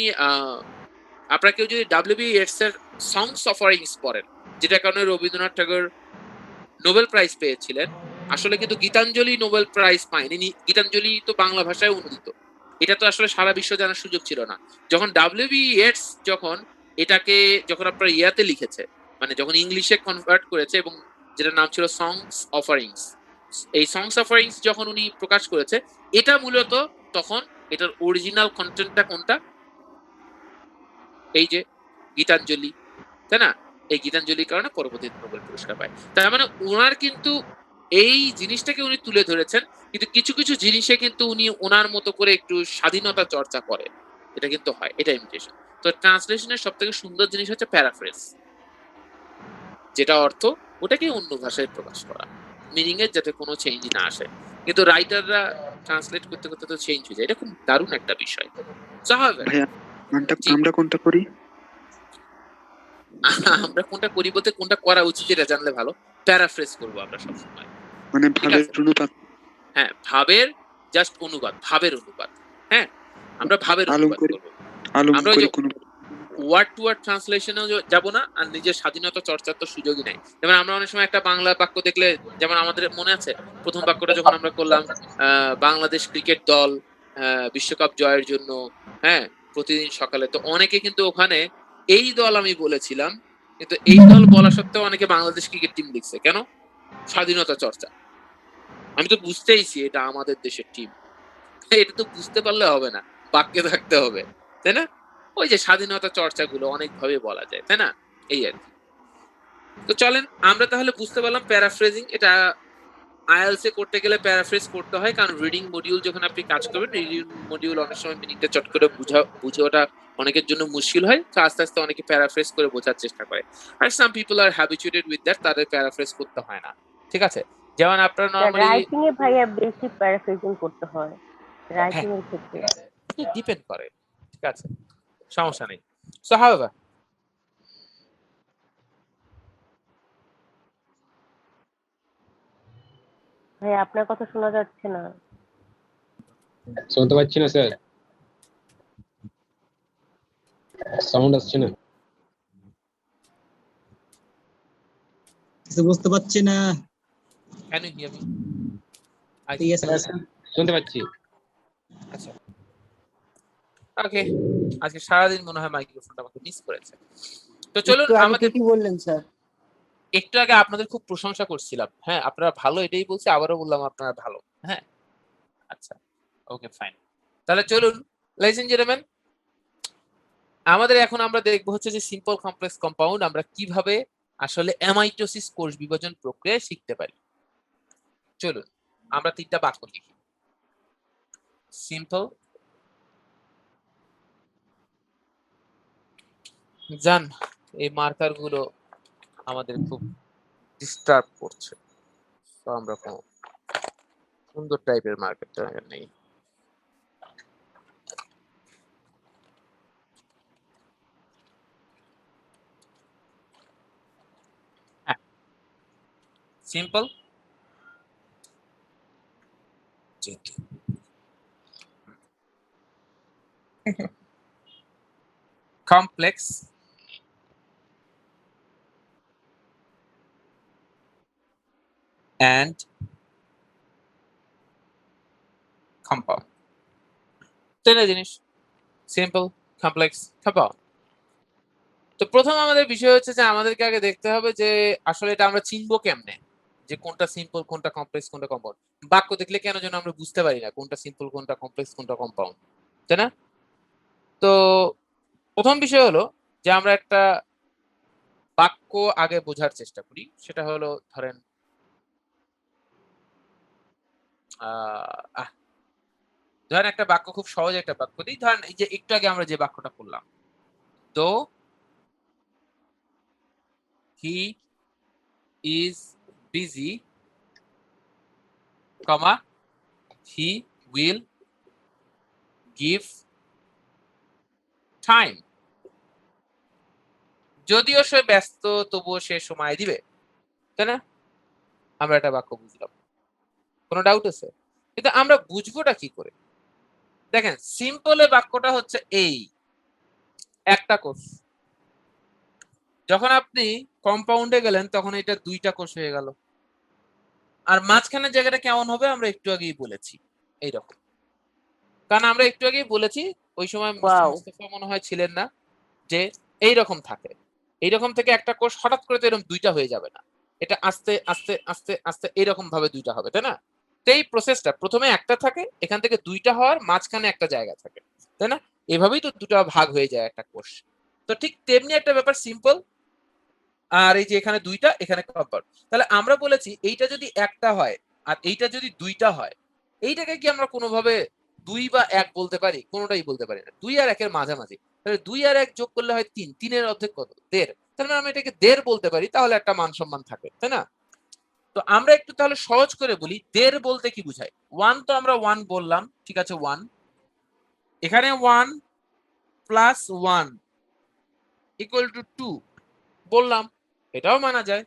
আপনারা কেউ যদি ডাব্লিউ.বি. ইয়েটস এর সংস অফারিংস পড়েন, যেটা কারণে রবীন্দ্রনাথ ঠাকুর নোবেল প্রাইজ পেয়েছিলেন, আসলে কিন্তু গীতাঞ্জলি নোবেল প্রাইজ পায়নি। গীতাঞ্জলি তো বাংলা ভাষায় অনুদিত, এটা তো আসলে সারা বিশ্ব জানার সুযোগ ছিল না। যখন ডাব্লিউ.বি. ইয়েটস যখন আপনার ইয়াতে লিখেছে, মানে যখন ইংলিশে কনভার্ট করেছে, এবং যেটা নাম ছিল সংস অফারিংস, এই সংস অফারিংস যখন উনি প্রকাশ করেছে, এটা মূলত তখন এটার অরিজিনাল কন্টেন্টটা কোনটা, এই যে গীতাঞ্জলি, তাই না? এই গীতাঞ্জলির কারণে পরবর্তী নোবেল পুরস্কার পায়। তার মানে ওনার কিন্তু এই জিনিসটাকে উনি তুলে ধরেছেন, কিন্তু কিছু কিছু জিনিসে কিন্তু উনি ওনার মতো করে একটু স্বাধীনতা চর্চা করে, এটা কিন্তু হয়, এটা ইমিটেশন। তো ট্রান্সলেশনের সব থেকে সুন্দর জিনিস হচ্ছে প্যারাফ্রেজ, যেটা অর্থ ওটাকে অন্য ভাষায় প্রকাশ করা, মিনিং এর যাতে কোনো চেঞ্জ না আসে। কিন্তু রাইটাররা ট্রান্সলেট করতে করতে তো চেঞ্জ হয়ে যায়, এটা খুব দারুণ একটা বিষয়। ভাইয়া জি। আমরা কোনটা করি? আমরা কোনটা করি বলতে কোনটা করা উচিত এটা জানলে ভালো। প্যারাফ্রেজ করবো আমরা সবসময়, মানে ঠিক ভাবের আছে? অনুপাত হ্যাঁ, ভাবের জাস্ট অনুবাদ, ভাবের অনুবাদ। হ্যাঁ, আমরা ভাবের আলম অনুবাদ করে করবো। আলম আমরা ওই করে যে কোনো ওয়ার্ড টু ওয়ার্ড ট্রান্সলেশনেও যাব না, আর নিজের স্বাধীনতা চর্চার তো সুযোগই নাই। যেমন আমরা অনেক সময় একটা বাংলা বাক্য দেখলে, যেমন আমাদের মনে আছে প্রথম বাক্যটা যখন আমরা করলাম, বাংলাদেশ ক্রিকেট দল বিশ্বকাপ জয়ের জন্য, হ্যাঁ, প্রতিদিন সকালে, তো অনেকে কিন্তু ওখানে এই দল আমি বলেছিলাম, কিন্তু এই দল বলা সত্ত্বেও অনেকে বাংলাদেশ ক্রিকেট টিম লিখছে। কেন? স্বাধীনতা চর্চা। আমি তো বুঝতেইছি এটা আমাদের দেশের টিম, এটা তো বুঝতে পারলে হবে না, বাক্যে থাকতে হবে, তাই না? ওই যে স্বাধীনতা চর্চাগুলো অনেক ভাবে বলা যায়, তাই না? এই আর কি। তো চলেন আমরা তাহলে বুঝতে পারলাম প্যারাফ্রেজিং এটা আইএলস এ করতে গেলে প্যারাফ্রেজ করতে হয়, কারণ রিডিং মডিউল যখন আপনি কাজ করবেন, রিডিং মডিউল অনেক সময় মিনিংটা চট করে বুঝে ওটা অনেকের জন্য মুশকিল হয়, তো আস্তে আস্তে অনেকে প্যারাফ্রেজ করে বোঝার চেষ্টা করে। আর some people are habituated with that, তাদের প্যারাফ্রেজ করতে হয় না, ঠিক আছে? যেমন আপনারা নরমালি, রাইটিং এ ভাইয়া বেশি প্যারাফ্রেজিং করতে হয়, হ্যাঁ, রাইটিং এর ক্ষেত্রে। ডিপেন্ড করে, ঠিক আছে, সমস্যা নেই। সো হাউএভার, ভাই আপনার কথা শোনা যাচ্ছে না। শুনতে পাচ্ছি না স্যার, সাউন্ড আসছে না। কিছু বুঝতে পারছি না। Can you hear me? Yes, sir. শুনতে পাচ্ছি। আচ্ছা, ওকে। আজকে সারাদিন মনে হয় মাইক্রোফোনটা আমাকে মিস করেছে। তো চলুন একটু আগে আমাদের কি বললেন স্যার? একটু আগে আপনাদের খুব প্রশংসা করছিলাম। হ্যাঁ, আপনারা ভালো, এটাই বলছি, আবারও বললাম আপনারা ভালো। হ্যাঁ, আচ্ছা, ওকে ফাইন। তাহলে চলুন ladies and gentlemen, আমাদের এখন আমরা দেখবো হচ্ছে যে সিম্পল কমপ্লেক্স কম্পাউন্ড আমরা কিভাবে আসলে অ্যামাইটোসিস কোষ বিভাজন প্রক্রিয়া শিখতে পারি। চলুন আমরা তিনটা বাক্য লিখি। সিম্পল, জান এই মার্কার গুলো আমাদের খুব ডিস্টার্ব করছে, তো আমরা কোনো সুন্দর টাইপের মার্কার নেই। সিম্পল complex and compound, তিনটা জিনিস, সিম্পল, কমপ্লেক্স, কম্পাউন্ড। তো প্রথম আমাদের বিষয় হচ্ছে যে আমাদেরকে আগে দেখতে হবে যে আসলে এটা আমরা চিনবো কেমনে, যে কোনটা সিম্পল, কোনটা কমপ্লেক্স, কোনটা কম্পাউন্ড। বাক্য দেখলে কেন যেন আমরা বুঝতে পারি না কোনটা সিম্পল, কোনটা কমপ্লেক্স, কোনটা কম্পাউন্ড, তাই না? তো প্রথম বিষয় হলো যে আমরা একটা বাক্য আগে বোঝার চেষ্টা করি। সেটা হলো ধরেন ধরেন একটা বাক্য, খুব সহজ একটা বাক্য দিই। ধরেন এই যে একটু আগে আমরা যে বাক্যটা করলাম, তো হি is busy, comma he will give time. যদিও সে ব্যস্ত তবুও সে সময় দিবে, তাই না? আমরা একটা বাক্য বুঝলাম, কোনো ডাউট আছে? কিন্তু আমরা বুঝবোটা কি করে? দেখেন সিম্পলে বাক্যটা হচ্ছে এই একটা কোষ, যখন আপনি কম্পাউন্ডে গেলেন তখন এটা দুইটা কোষ হয়ে গেল। আর মাঝখানের জায়গাটা কেমন হবে আমরা একটু আগেই বলেছি, এইরকম। কারণ আমরা একটু আগেই বলেছি, ওই সময় Wow. মুস্তাফা মনে হয় ছিলেন না, যে এইরকম থাকে। এইরকম থেকে একটা কোষ হঠাৎ করে তো এরকম দুইটা হয়ে যাবে না, এটা আস্তে আস্তে আস্তে আস্তে এইরকম ভাবে দুইটা হবে, তাই না? তো এই প্রসেসটা প্রথমে একটা থাকে, এখান থেকে দুইটা হওয়ার মাঝখানে একটা জায়গা থাকে, তাই না? এভাবেই তো দুটো ভাগ হয়ে যায় একটা কোষ। তো ঠিক তেমনি একটা ব্যাপার সিম্পল, আর এই যে এখানে দুইটা, এখানে কম্পাউন্ড। তাহলে আমরা বলেছি এইটা যদি একটা হয় আর এইটা যদি দুইটা হয়, এইটাকে কি আমরা কোনোভাবে দুই বা এক বলতে পারি? কোনোটাই বলতে পারি না। দুই আর একের মাঝামাঝি। তাহলে দুই আর এক যোগ করলে হয় তিন, তিনের অর্ধেক কত? দেড়। তাহলে আমরা এটাকে দেড় বলতে পারি, তাহলে একটা মান সম্মান থাকে, তাই না? তো আমরা একটু তাহলে সহজ করে বলি, দেড় বলতে কি বুঝায়? ওয়ান তো আমরা ওয়ান বললাম, ঠিক আছে, ওয়ান। এখানে one plus one equal to two বললাম, এটাও মানা যায়।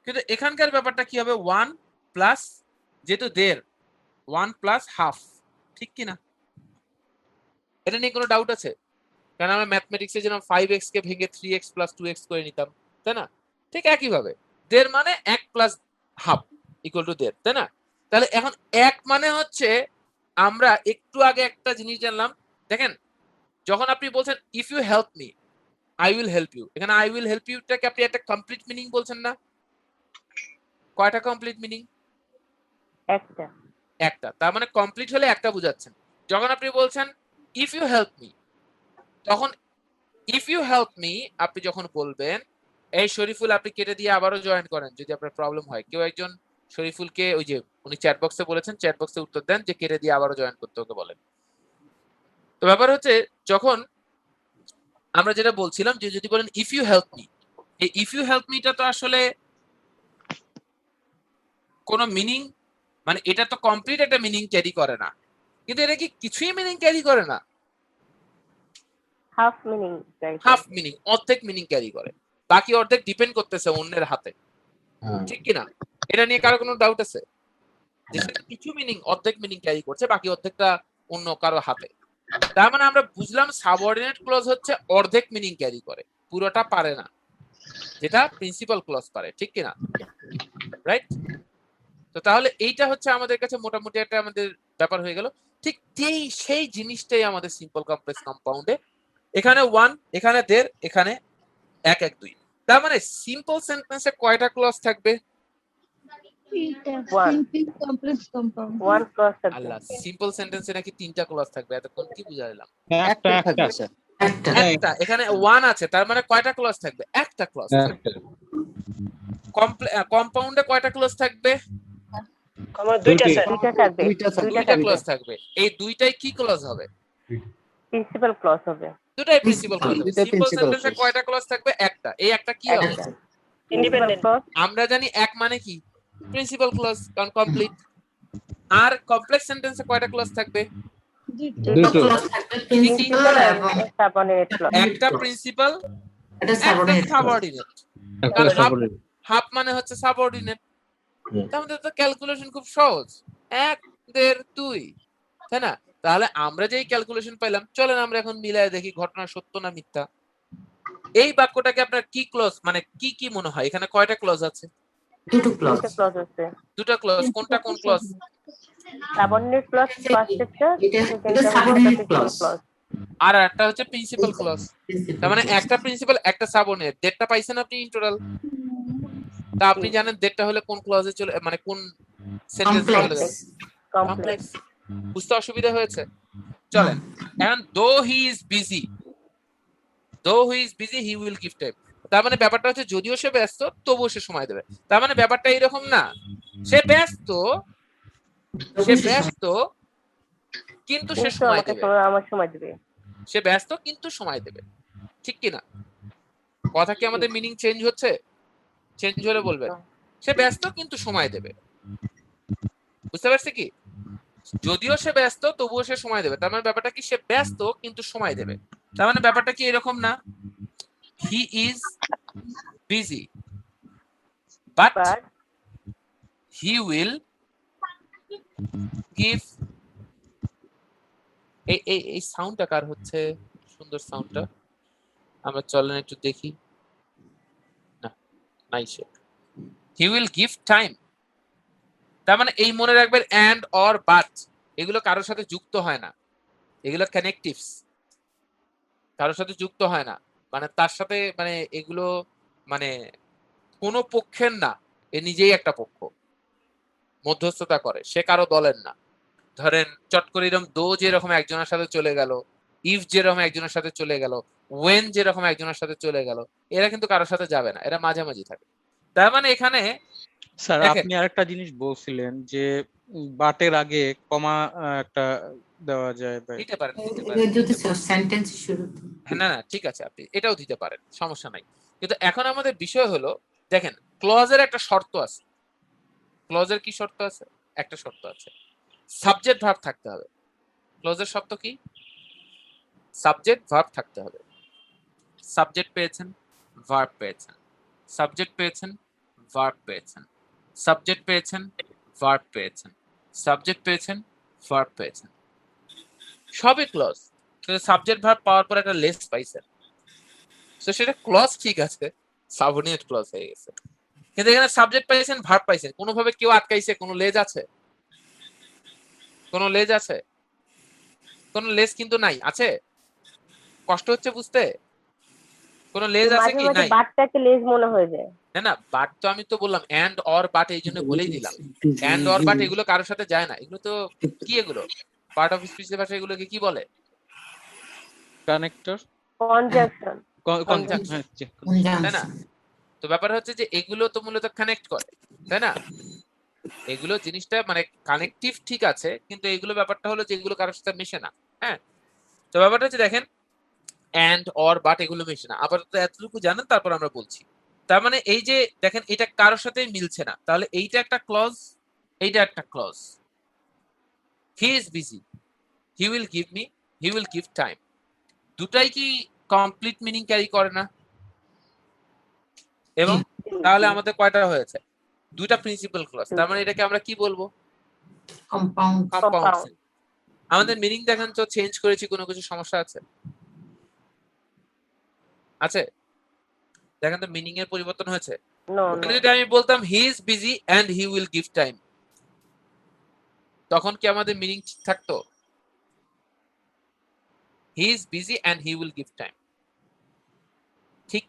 কিন্তু এখানকার ব্যাপারটা কি হবে? ওয়ান প্লাস, যেহেতু দেড়, ওয়ান প্লাস হাফ, ঠিক কিনা? এটা নিয়ে কোনো ডাউট আছে? কারণ আমরা ম্যাথমেটিক্সে যেরকম 5x কে ভেঙে 3x প্লাস 2x করে নিতাম, তাই না? ঠিক একইভাবে দেড় মানে এক প্লাস হাফ ইকুয়াল টু দেড়, তাই না? তাহলে এখন এক মানে হচ্ছে, আমরা একটু আগে একটা জিনিস জানলাম। দেখেন যখন আপনি বলছেন if you help me I will help you, এখানে আই উইল হেল্প ইউটাকে আপনি একটা কমপ্লিট মিনিং বলছেন না? কয়টা কমপ্লিট মিনিং? একটা। একটা। তার মানে কমপ্লিট হলে একটা বুঝাচ্ছেন। যখন আপনি বলছেন ইফ ইউ হেল্প মি, তখন ইফ ইউ হেল্প মি আপনি যখন বলবেন, এই শরীফুল আপনি কেটে দিয়ে আবারও জয়েন করেন যদি আপনার প্রবলেম হয়। কেউ একজন শরীফুলকে, ওই যে উনি চ্যাট বক্সে বলেছেন, চ্যাট বক্সে উত্তর দেন যে কেটে দিয়ে আবারও জয়েন করতে ওকে বলেন। তো ব্যাপার হচ্ছে, যখন আমরা যেটা বলছিলাম যে যদি বলেন ইফ ইউ হেল্প মি, এই ইফ ইউ হেল্প মিটা তো আসলে কোনো মিনিং, মানে এটা তো কমপ্লিট একটা মিনিং ক্যারি করে না। কিন্তু এটা কি কিছুই মিনিং ক্যারি করে না? Half meaning. হাফ মিনিং, অর্ধেক মিনিং ক্যারি করে, বাকি অর্ধেক ডিপেন্ড করতেছে অন্যের হাতে, হ্যাঁ। ঠিক কিনা? এটা নিয়ে কারো কোনো ডাউট আছে? যেটা কিছু মিনিং অর্ধেক মিনিং ক্যারি করছে, বাকি অর্ধেকটা অন্য কারো হাতে। তার মানে আমরা বুঝলাম সাবঅর্ডিনেট ক্লজ হচ্ছে অর্ধেক মিনিং ক্যারি করে, পুরোটা পারে না, যেটা প্রিন্সিপাল ক্লজ পারে, ঠিক কিনা? রাইট? তো তাহলে এইটা হচ্ছে আমাদের কাছে মোটামুটি একটা আমাদের ব্যাপার হয়ে গেল। ঠিক সেই জিনিসটাই আমাদের সিম্পল কমপ্লেক্স কম্পাউন্ডে, এখানে 1, এখানে 1.5, এখানে 1 1 2। তার মানে সিম্পল সেন্টেন্সে কয়টা ক্লজ থাকবে? ওয়ান ক্লজ থাকবে। আল্লাহ, সিম্পল সেন্টেন্সে নাকি 3টা ক্লজ থাকবে, এতক্ষণ কি বুঝাইলাম? একটা একটা একটা, এখানে 1 আছে, তার মানে কয়টা ক্লজ থাকবে? একটা ক্লজ থাকবে। কম্পাউন্ডে কয়টা ক্লজ থাকবে? দুইটা থাকবে। দুইটা ক্লজ থাকবে। এই দুইটাই কি ক্লজ হবে? প্রিন্সিপাল ক্লজ হবে। দুটাই প্রিন্সিপাল ক্লজ হবে। দুইটাই সিম্পল principal সেন্টেন্সে clause। কয়টা ক্লজ থাকবে? একটা। এই একটা কি হবে? একটা ইন্ডিপেন্ডেন্ট ক্লজ। আমরা জানি এক মানে কি? প্রিন্সিপাল ক্লজ, কারণ কমপ্লিট। আর কমপ্লেক্স সেন্টেন্সে কয়টা ক্লজ থাকবে? দুটো ক্লজ থাকবে, প্রিন্সিপাল এবং সাবঅর্ডিনেট ক্লজ। একটা প্রিন্সিপাল, এটা একটা সাবঅর্ডিনেট ক্লজ। সাবঅর্ডিনেট। হাফ মানে হচ্ছে সাবঅর্ডিনেট। তাহলে তো ক্যালকুলেশন খুব সহজ, 1 1.5 2, তাই না? তাহলে আমরা যেই ক্যালকুলেশন পাইলাম, চলেন আমরা এখন মিলায় দেখি ঘটনা সত্য না মিথ্যা। এই বাক্যটাকে আপনার কি ক্লজ, মানে কি কি মনে হয় এখানে কয়টা ক্লজ আছে? দুটো ক্লজ। দুটো ক্লজ আছে। দুটো ক্লজ। কোনটা কোন ক্লজ? সাবঅর্ডিনেট ক্লজ ফার্স্ট এটা সাবঅর্ডিনেট ক্লজ। আর একটা হচ্ছে প্রিন্সিপাল ক্লজ। তার মানে একটা প্রিন্সিপাল, একটা সাবঅর্ডিনেট। দেড়টা পাইছেন আপনি ইন টোটাল। তা আপনি জানেন দেড়টা হলে কোন ক্লজে চলে, মানে কোন সেন্টেন্সে চলে যাবে? কমপ্লেক্স। বুঝতে অসুবিধা হয়েছে? চলেন এখন though he is busy he will give time। তার মানে ব্যাপারটা হচ্ছে যদিও সে ব্যস্ত তবুও সে সময় দেবে। তার মানে ব্যাপারটা এরকম না, সে ব্যস্ত কিন্তু সে সময় দেবে। আমার সময় দেবে। সে ব্যস্ত কিন্তু সময় দেবে, ঠিক কি না? কথা কি আমাদের মিনিং চেঞ্জ হচ্ছে? চেঞ্জ হলে বলবেন। সে ব্যস্ত কিন্তু সময় দেবে, বুঝতে পারছি কি? যদিও সে ব্যস্ত তবুও সে সময় দেবে। তার মানে ব্যাপারটা কি? সে ব্যস্ত কিন্তু সময় দেবে। তার মানে ব্যাপারটা কি এরকম না, হি is busy but he will give. এই সাউন্ডটা কার হচ্ছে? সুন্দর সাউন্ডটা। আমরা চলেন একটু দেখি। না, নাই সে। He will give time. তার মানে এই মনে রাখবেন, এন্ড অর বাট এগুলো কারোর সাথে যুক্ত হয় না, এগুলো কানেকটিভস, কারোর সাথে যুক্ত হয় না। মানে তার সাথে, মানে এগুলো মানে কোন পক্ষের না, এ নিজেই একটা পক্ষ, মধ্যস্থতা করে, সে কারো দলের না। ধরেন চট করে এরকম দো যেরকম একজনের সাথে চলে গেল, ইফ যেরকম একজনের সাথে চলে গেল, ওয়েন যেরকম একজনের সাথে চলে গেল, এরা কিন্তু কারোর সাথে যাবে না, এরা মাঝামাঝি থাকে। তার মানে এখানে স্যার দেখেন, আপনি আরেকটা জিনিস বলছিলেন যে বাটের আগে কমা একটা দেওয়া যায়, তাই দিতে পারেন যদি সেন্টেন্স শুরুতে। না না ঠিক আছে, আপনি এটাও দিতে পারেন, সমস্যা নাই। কিন্তু এখন আমাদের বিষয় হলো, দেখেন ক্লজের একটা শর্ত আছে। ক্লজের কি শর্ত আছে? একটা শর্ত আছে, সাবজেক্ট ভার্ব থাকতে হবে। ক্লজের শর্ত কি? সাবজেক্ট ভার্ব থাকতে হবে। সাবজেক্ট পেয়েছেন, ভার্ব পেয়েছেন, সাবজেক্ট পেয়েছেন, ভার্ব পেয়েছেন, সাবজেক্ট পেয়েছেন, ভার্ব পেয়েছেন, সাবজেক্ট পেয়েছেন, ভার্ব পেয়েছেন, সবই ক্লজ। কিন্তু সাবজেক্ট ভার্ব পাওয়ার পর একটা লেস পাইছেন, তো সেটা ক্লজ ঠিক আছে, সাবঅর্ডিনেট ক্লজ হয়ে গেছে। কিন্তু এখানে সাবজেক্ট পাইছেন, ভার্ব পাইছেন, কোনোভাবে কেউ আটকাইছে? কোনো লেজ আছে? কোনো লেজ আছে? কোনো লেজ কিন্তু নাই। আছে? কষ্ট হচ্ছে বুঝতে? কোনো লেজ আছে কি? নাই। বাটটাকে লেজ মনে হয়ে যায়। না না, বাট তো আমি তো বললাম এন্ড অর বাট, এই জন্য বলেই দিলাম এন্ড অর বাট এগুলো কারোর সাথে যায় না। এগুলো তো কি, এগুলো পার্ট অফ স্পিচ ভাষা, এগুলোকে কি বলে? Connector, conjunction. তাই না? তো ব্যাপার হচ্ছে যে এগুলো তো মূলত কানেক্ট করে, তাই না? এগুলো জিনিসটা মানে কানেকটিভ ঠিক আছে, কিন্তু এগুলো ব্যাপারটা হলো যে এগুলো কারোর সাথে মেশে না। হ্যাঁ, তো ব্যাপারটা হচ্ছে দেখেন, এন্ড অর বাট এগুলো মেশে না। আপাতত এতটুকু জানেন, তারপর আমরা বলছি। তার মানে এই যে দেখেন, এটা কারোর সাথে মিলছে না, তাহলে এইটা একটা ক্লজ, এইটা একটা clause. He is busy, he will give me, he will give time, দুটাই কি কমপ্লিট মিনিং ক্যারি করে না? এবং তাহলে আমাদের কয়টা হয়েছে? দুইটা প্রিন্সিপাল ক্লজ। তার মানে এটাকে আমরা কি বলবো? Compound. কম্পাউন্ড। আমাদের মিনিং দেখেন তো চেঞ্জ করেছি, কোনো কিছু সমস্যা আছে? আছে? দেখেন তো মিনিং এর পরিবর্তন হয়েছে? নো ওখানে যদি আমি বলতাম he is busy and he will give time, তখন কি আমাদের মিনিং ঠিক থাকতো? He is busy and he will give time ঠিক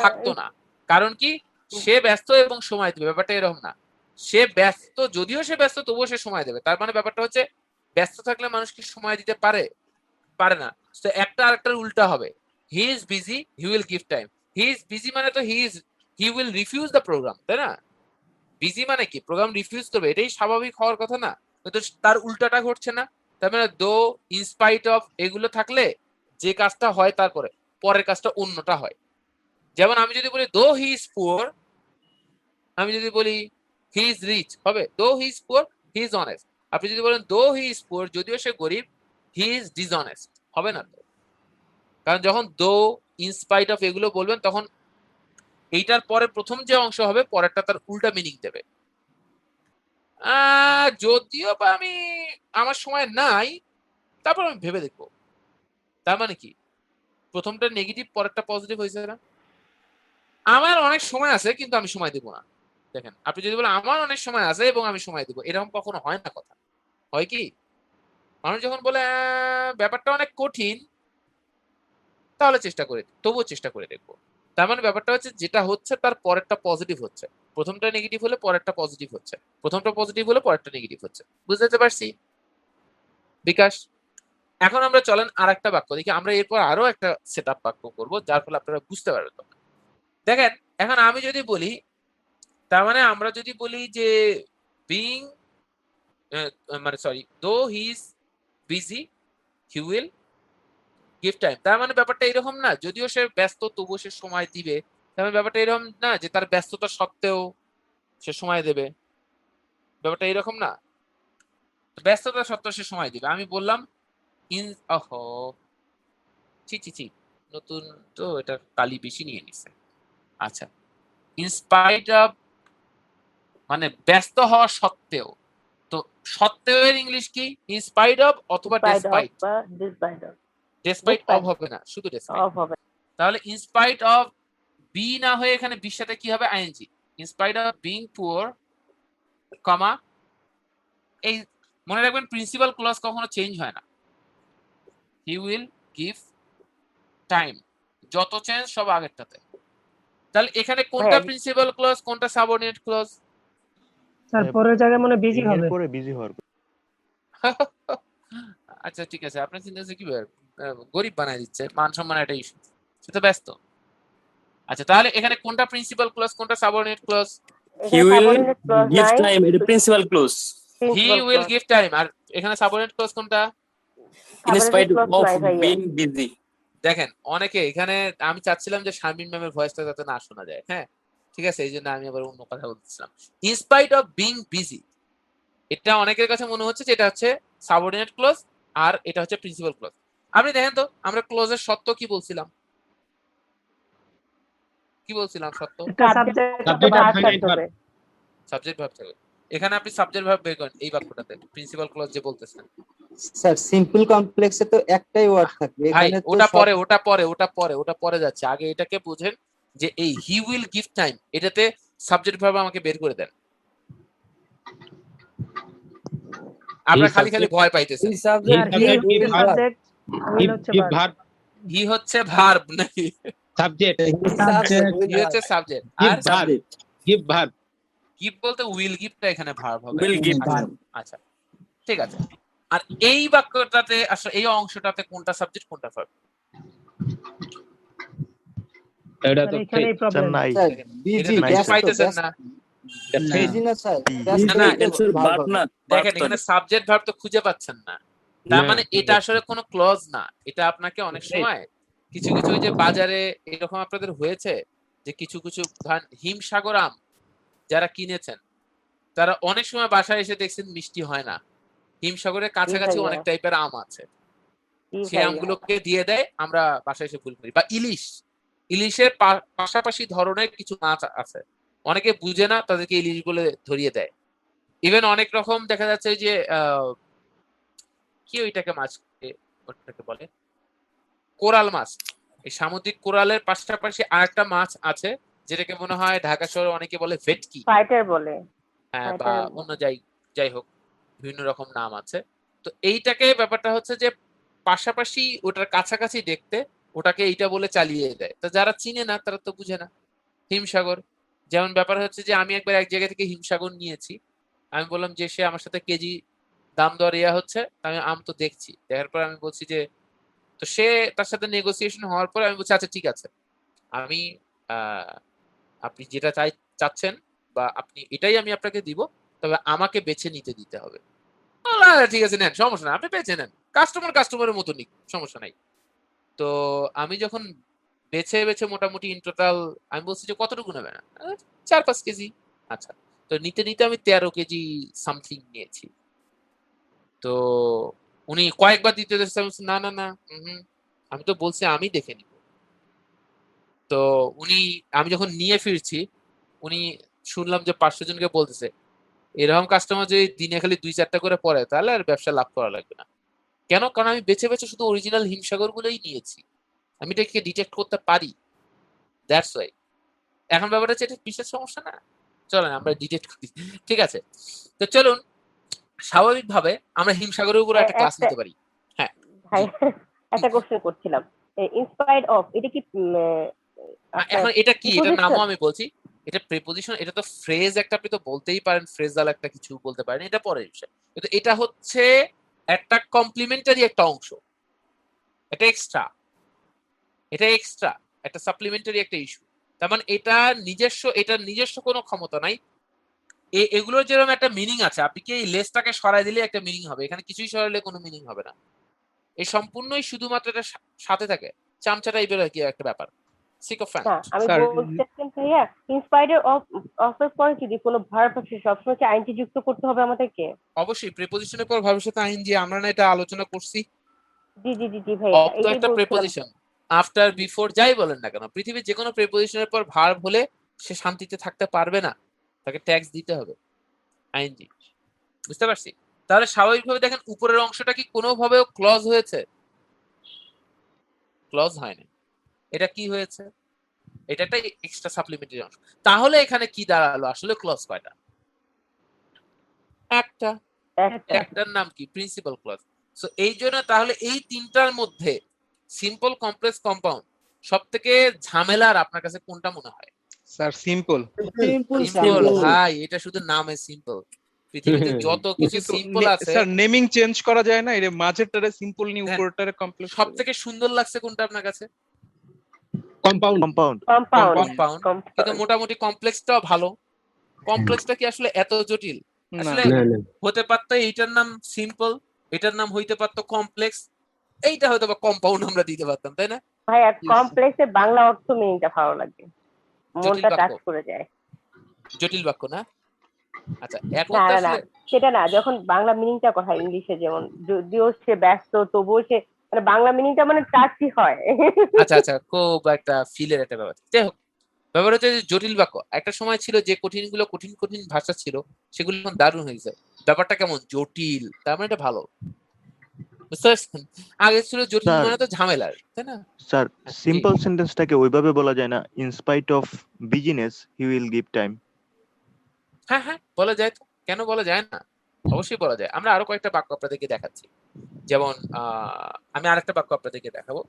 থাকতো না। কারণ কি, সে ব্যস্ত এবং সময় দেবে, ব্যাপারটা এরকম না। সে ব্যস্ত, যদিও সে ব্যস্ত তবুও সে সময় দেবে। তার মানে ব্যাপারটা হচ্ছে ব্যস্ত থাকলে মানুষ কি সময় দিতে পারে? পারে না। তো একটা আরেকটার উল্টা হবে, he is busy he will give time. He is busy মানে তো he will refuse the programme, তাই না? বিজি মানে কি, প্রোগ্রাম রিফিউজ করবে, এটাই স্বাভাবিক হওয়ার কথা না? কিন্তু তার উল্টাটা ঘটছে না। তার মানে দো, ইনস্পাইট অফ, এগুলো থাকলে যে কাজটা হয় তারপরে পরের কাজটা অন্যটা হয়। যেমন আমি যদি বলি দো হি ইজ পুয়ার, আমি যদি বলি হি ইজ রিচ, হবে দো he is poor he is honest. আপনি যদি বলেন দো হি ইজ পুয়ার, যদিও সে গরিব, হি ইজ ডিসঅনেস্ট, হবে না তো? কারণ যখন দো, ইনস্পাইট অফ এগুলো বলবেন তখন এইটার পরে প্রথম যে অংশ হবে পরেরটা তার উল্টা মিনিং দেবে। যদিও বা আমি আমার সময় নাই, তারপর আমি ভেবে দেখবো। তার মানে কি, প্রথমটা নেগেটিভ পরেরটা পজিটিভ হয়েছে না? আমার অনেক সময় আছে কিন্তু আমি সময় দেব না। দেখেন, আপনি যদি বলেন আমার অনেক সময় আছে এবং আমি সময় দেব, এরকম কখনো হয় না। কথা হয় কি, মানুষ যখন বলে ব্যাপারটা অনেক কঠিন, তাহলে তবুও চেষ্টা করে দেখবো। তার মানে ব্যাপারটা হচ্ছে যেটা হচ্ছে তার পরেরটা পজিটিভ হচ্ছে, প্রথমটা নেগেটিভ হলে পরেরটা পজিটিভ হচ্ছে, প্রথমটা পজিটিভ হলে পরেরটা নেগেটিভ হচ্ছে। বুঝতে পারছি বিকাশ? এখন আমরা চলেন আর একটা বাক্য দেখি, আমরা এরপর আরো একটা সেট আপ বাক্য করবো যার ফলে আপনারা বুঝতে পারবেন। দেখেন, এখন আমি যদি বলি, তার মানে আমরা যদি বলি যে বিং, মানে সরি, দো he is busy he will give time. তার মানে ব্যাপারটা এরকম না, যদিও সে ব্যস্ত তবুও সে সময় দিবে। তার মানে ব্যাপারটা এরকম না যে তার ব্যস্ততা সত্ত্বেও সে সময় দেবে, ব্যাপারটা এরকম না। ব্যস্ততা সত্ত্বেও সে সময় দিবে। আমি বললাম ছি, নতুন তো এটা কালি বেশি নিয়ে নিছে। আচ্ছা, ইনস্পাইট অফ মানে ব্যস্ত হওয়া সত্ত্বেও, তো সত্ত্বেও এর ইংলিশ কি? ইনস্পাইট অফ অথবা ডেসপাইট। ডেসপাইট অফ হবে না, শুধু ডেসপাইট হবে। তাহলে ইনস্পাইট অফ বি না হয়ে এখানে বির সাথে কি হবে? ING. In spite of being poor, comma, এই মনে রাখবেন প্রিন্সিপাল ক্লজ কখনো চেঞ্জ হয় না। হি উইল গিভ টাইম, যত চেঞ্জ সব আগেরটাতে। তাহলে এখানে কোনটা প্রিন্সিপাল ক্লজ, কোনটা সাবঅর্ডিনেট ক্লজ? স্যার পরের জায়গায় মনে বিজি হবে। পরে বিজি হওয়ার। আচ্ছা ঠিক আছে, আপনার চিন্তা হচ্ছে কি গরিব বানায় দিচ্ছে, মান সম্মান একটা ইস্যু, সে তো ব্যস্ত। আচ্ছা, তাহলে এখানে কোনটা প্রিন্সিপাল ক্লজ, কোনটা subordinate clause? He will give time, এটা principal clause. He will give time. আর এখানে সাবঅর্ডিনেট ক্লজ কোনটা? In spite of being busy. দেখেন, অনেকে এখানে, আমি চাচ্ছিলাম যে শারমিন ম্যামের ভয়েসটা যাতে না শোনা যায়, হ্যাঁ ঠিক আছে, এই জন্য আমি আবার অন্য কথা বলছিলাম। ইনস্পাইট অফ বিং বিজি, এটা অনেকের কাছে মনে হচ্ছে যে এটা হচ্ছে সাবঅর্ডিনেট ক্লজ আর এটা হচ্ছে প্রিন্সিপাল ক্লজ। আপনি দেখেন তো আমরা ক্লজের সত্য কি বলছিলাম? সত্য সাবজেক্ট ভার্ব থাকবে। এখানে আপনি সাবজেক্ট ভার্ব বের করেন এই বাক্যটাতে, প্রিন্সিপাল ক্লজ যে বলতেছেন। স্যার সিম্পল কমপ্লেক্সে তো একটাই ওয়ার্ড থাকবে, ভাই এখানে তো ওটা পরে যাচ্ছে, আগে এটাকে বুঝেন যে এই হি উইল গিভ টাইম, এটাতে সাবজেক্ট ভার্ব আমাকে বের করে দেন। আপনারা খালি ভয় পাইতেছেন। হি হচ্ছে ভার্ব নাকি সাবজেক্ট? হি হচ্ছে সাবজেক্ট আর গিভ ভার্ব। গিভ বলতে উইল গিভটা এখানে ভার্ব হবে। Will give. আচ্ছা ঠিক আছে। আর এই বাক্যটাতে আসলে এই অংশটাতে কোনটা সাবজেক্ট কোনটা ভার্ব? এটা তো এখানেই প্রবলেম। নাই বিজি পাইতেছেন না। বিজি না স্যার, না, ভার্ব না। দেখেন এখানে সাবজেক্ট ভার্ব তো খুঁজে পাচ্ছেন না। তার মানে এটা আসলে কোনো ক্লজ না। এটা আপনাকে অনেক সময় কিছু ওই যে বাজারে এরকম আপনাদের হয়েছে যে কিছু হিমসাগর আম যারা কিনেছেন তারা অনেক সময় বাসায় এসে দেখছেন মিষ্টি হয় না, হিমসাগরের কাছাকাছি অনেক টাইপের আম আছে, সেই আমগুলোকে দিয়ে দেয়, আমরা বাসায় এসে ভুল করি। বা ইলিশের পাশাপাশি ধরনের কিছু মাছ আছে, অনেকে বুঝে না, তাদেরকে ইলিশ বলে ধরিয়ে দেয়। ইভেন অনেক রকম দেখা যাচ্ছে যে কি ওইটাকে মাছ ওটাকে বলে কোরাল মাছ। এই সামুদ্রিক কোরালের পাশাপাশি আরেকটা মাছ আছে যেটাকে মনে হয় ঢাকা শহরে অনেকে বলে ভেটকি, ফাইটার বলে। হ্যাঁ, বা ফাইটার অন্য যাই হোক বিভিন্ন রকম নাম আছে। তো এইটাকে ব্যাপারটা হচ্ছে যে পাশাপাশি ওটার কাছাকাছি দেখতে ওটাকে এইটা বলে চালিয়ে দেয়। তো যারা চিনে না তারা তো বুঝে না। হিমসাগর যেমন ব্যাপার হচ্ছে যে আমি একবার এক জায়গা থেকে হিমসাগর নিয়েছি, আমি বললাম যে সে আমার সাথে কেজি দাম দর ইয়া হচ্ছে, আমি আম তো দেখছি, দেখার পর আমি বলছি যে, তো সে তার সাথে নেগোসিয়েশন হওয়ার পরে আমি বলছি আচ্ছা ঠিক আছে, আমি আপনি যেটা চাচ্ছেন বা আপনি এটাই আমি আপনাকে দিব, তবে আমাকে বেছে নিতে দিতে হবে। ঠিক আছে নেন, সমস্যা নাই, আপনি বেছে নেন, কাস্টমারের মতো নিক, সমস্যা নাই। তো আমি যখন বেছে বেছে মোটামুটি ইন টোটাল আমি বলছি যে কতটুকু নেবেন, 4-5 কেজি। আচ্ছা, তো নিতে নিতে আমি 13 কেজি সামথিং নিয়েছি। তো উনি কয়েকবার দিতে দিচ্ছে, আমি বলছি, না না না, আমি তো বলছি আমি দেখে নিব। তো আমি যখন নিয়ে ফিরছি, উনি শুনলাম যে 500 জনকে বলতেছে এরকম কাস্টমার যদি দিনে খালি 2-4টা করে পড়ে তাহলে আর ব্যবসা লাভ করা লাগবে না। কেন? কারণ আমি বেছে বেছে শুধু অরিজিনাল হিমসাগর গুলোই নিয়েছি, আমি এটাকে ডিটেক্ট করতে পারি, দ্যাটস ওয়াই। এখন ব্যাপারটা হচ্ছে এটা বিশেষ সমস্যা না, চলেন আমরা ডিটেক্ট করি। ঠিক আছে, তো চলুন স্বাভাবিকভাবে আমরা হিমসাগরের উপর একটা ক্লাস নিতে পারি। হ্যাঁ ভাই একটা কোশ্চেন করছিলাম, ইন্সপায়ার্ড অফ এটা কি এখন এটা কি, এটার নামও প্রিপোজিশন? আমি বলছি, এটা প্রিপোজিশন, এটা তো ফ্রেজ একটা, আপনি তো বলতেই পারেন ফ্রেজাল একটা কিছু বলতে পারেন, এটা পরের বিষয়, কিন্তু এটা হচ্ছে একটা কমপ্লিমেন্টারি একটা অংশ, এটা এক্সট্রা, একটা সাপ্লিমেন্টারি একটা ইস্যু। তার মানে এটার নিজস্ব কোনো ক্ষমতা নাই। এগুলোর যেরকম একটা মিনিং আছে, আপনি কি এই লেসটাকে সরাই দিলে একটা মিনিং হবে, এখানে কিছুই সরাইলে কোনো মিনিং হবে না। এই সম্পূর্ণই শুধুমাত্র এটা সাথে থাকে, চামচা টাইপের কি একটা ব্যাপার, না সিকোফ্যান্ট। আমি স্যার বলতেছিলাম ভাইয়া, ইন্সপায়ার্ড অফ এর পরে যদি কোনো ভার্ব আছে সবসময় কি আইনটি যুক্ত করতে হবে আমাদেরকে? অবশ্যই প্রিপোজিশনের পর ভবিষ্যতে আইন, যে আমরা না এটা আলোচনা করছি, জি জি জি জি ভাইয়া, অফ তো এটাই একটা বলছিলাম। প্রিপোজিশন, আফটার বিফোর যাই বলেন না কেন, পৃথিবীর যে কোনো প্রিপোজিশনের পর ভার্ব হলে সে শান্তিতে থাকতে পারবে না, তাকে ট্যাক্স দিতে হবে, আইনজি। বুঝতে পারছি? তাহলে স্বাভাবিকভাবে দেখেন উপরের অংশটা কি কোনোভাবেও ক্লজ হয়েছে? ক্লজ হয়নি। এটা কি হয়েছে? এটা একটা এক্সট্রা সাপ্লিমেন্টারি অংশ। তাহলে এখানে কি দাঁড়ালো, আসলে ক্লজ কয়টা? একটা। একটার নাম কি? Principal clause. সো এই জন্য তাহলে এই তিনটার মধ্যে সিম্পল, কমপ্লেক্স, কম্পাউন্ড সবথেকে ঝামেলার আপনার কাছে কোনটা মনে হয়? Sir simple. সিম্পল ভাই, এটা শুধু নামে সিম্পল, পৃথিবীতে যত কিছু কিন্তু সিম্পল আছে। স্যার নেমিং চেঞ্জ করা যায় না, এর মাঝেরটারে সিম্পল নি হ্যাঁ, উপরেরটারে কমপ্লেক্স। সবথেকে সুন্দর লাগছে কোনটা আপনার কাছে? কম্পাউন্ড। কম্পাউন্ড। কিন্তু মোটামুটি কমপ্লেক্সটাও ভালো। কমপ্লেক্সটা কি আসলে এত জটিল? না আসলে না না হতে পারতো এইটার নাম সিম্পল, এটার নাম হইতে পারতো কমপ্লেক্স, এইটা হয়তো বা কম্পাউন্ড আমরা দিতে পারতাম, তাই না? ভাইয়া কমপ্লেক্সের বাংলা অর্থ মিনিংটা ভালো লাগে, জটিল মনটা বাক্য, টাচ করে যায়। জটিল বাক্য না? আচ্ছা, এখন না তো না না, আসলে সেটা না, যখন বাংলা মিনিংটা কথা ইংলিশে, যেমন যদিও সে ব্যস্ত তবুও সে মানে বাংলা মিনিংটা মানে টাচই হয়। আচ্ছা আচ্ছা, খুব একটা ফিলের একটা ব্যাপার। যাই হোক, ব্যাপার হচ্ছে যে জটিল বাক্য একটা সময় ছিল যে কঠিন কঠিন ভাষা ছিল, সেগুলো এখন দারুণ হয়ে যায়। ব্যাপারটা কেমন জটিল, তার মানে এটা ভালো, বুঝতে পারছেন? আগে ছিল জটিল স্যার মানে তো ঝামেলার, তাই না? স্যার জি। সিম্পল সেন্টেন্সটাকে ওইভাবে বলা যায় না, in spite of business he will give time. হ্যাঁ হ্যাঁ, বলা যায় তো, কেন বলা যায় না? অবশ্যই বলা যায়। আমরা আরো কয়েকটা বাক্য আপনাদেরকে দেখাচ্ছি, যেমন আমি আরেকটা বাক্য আপনাদেরকে দেখাবো।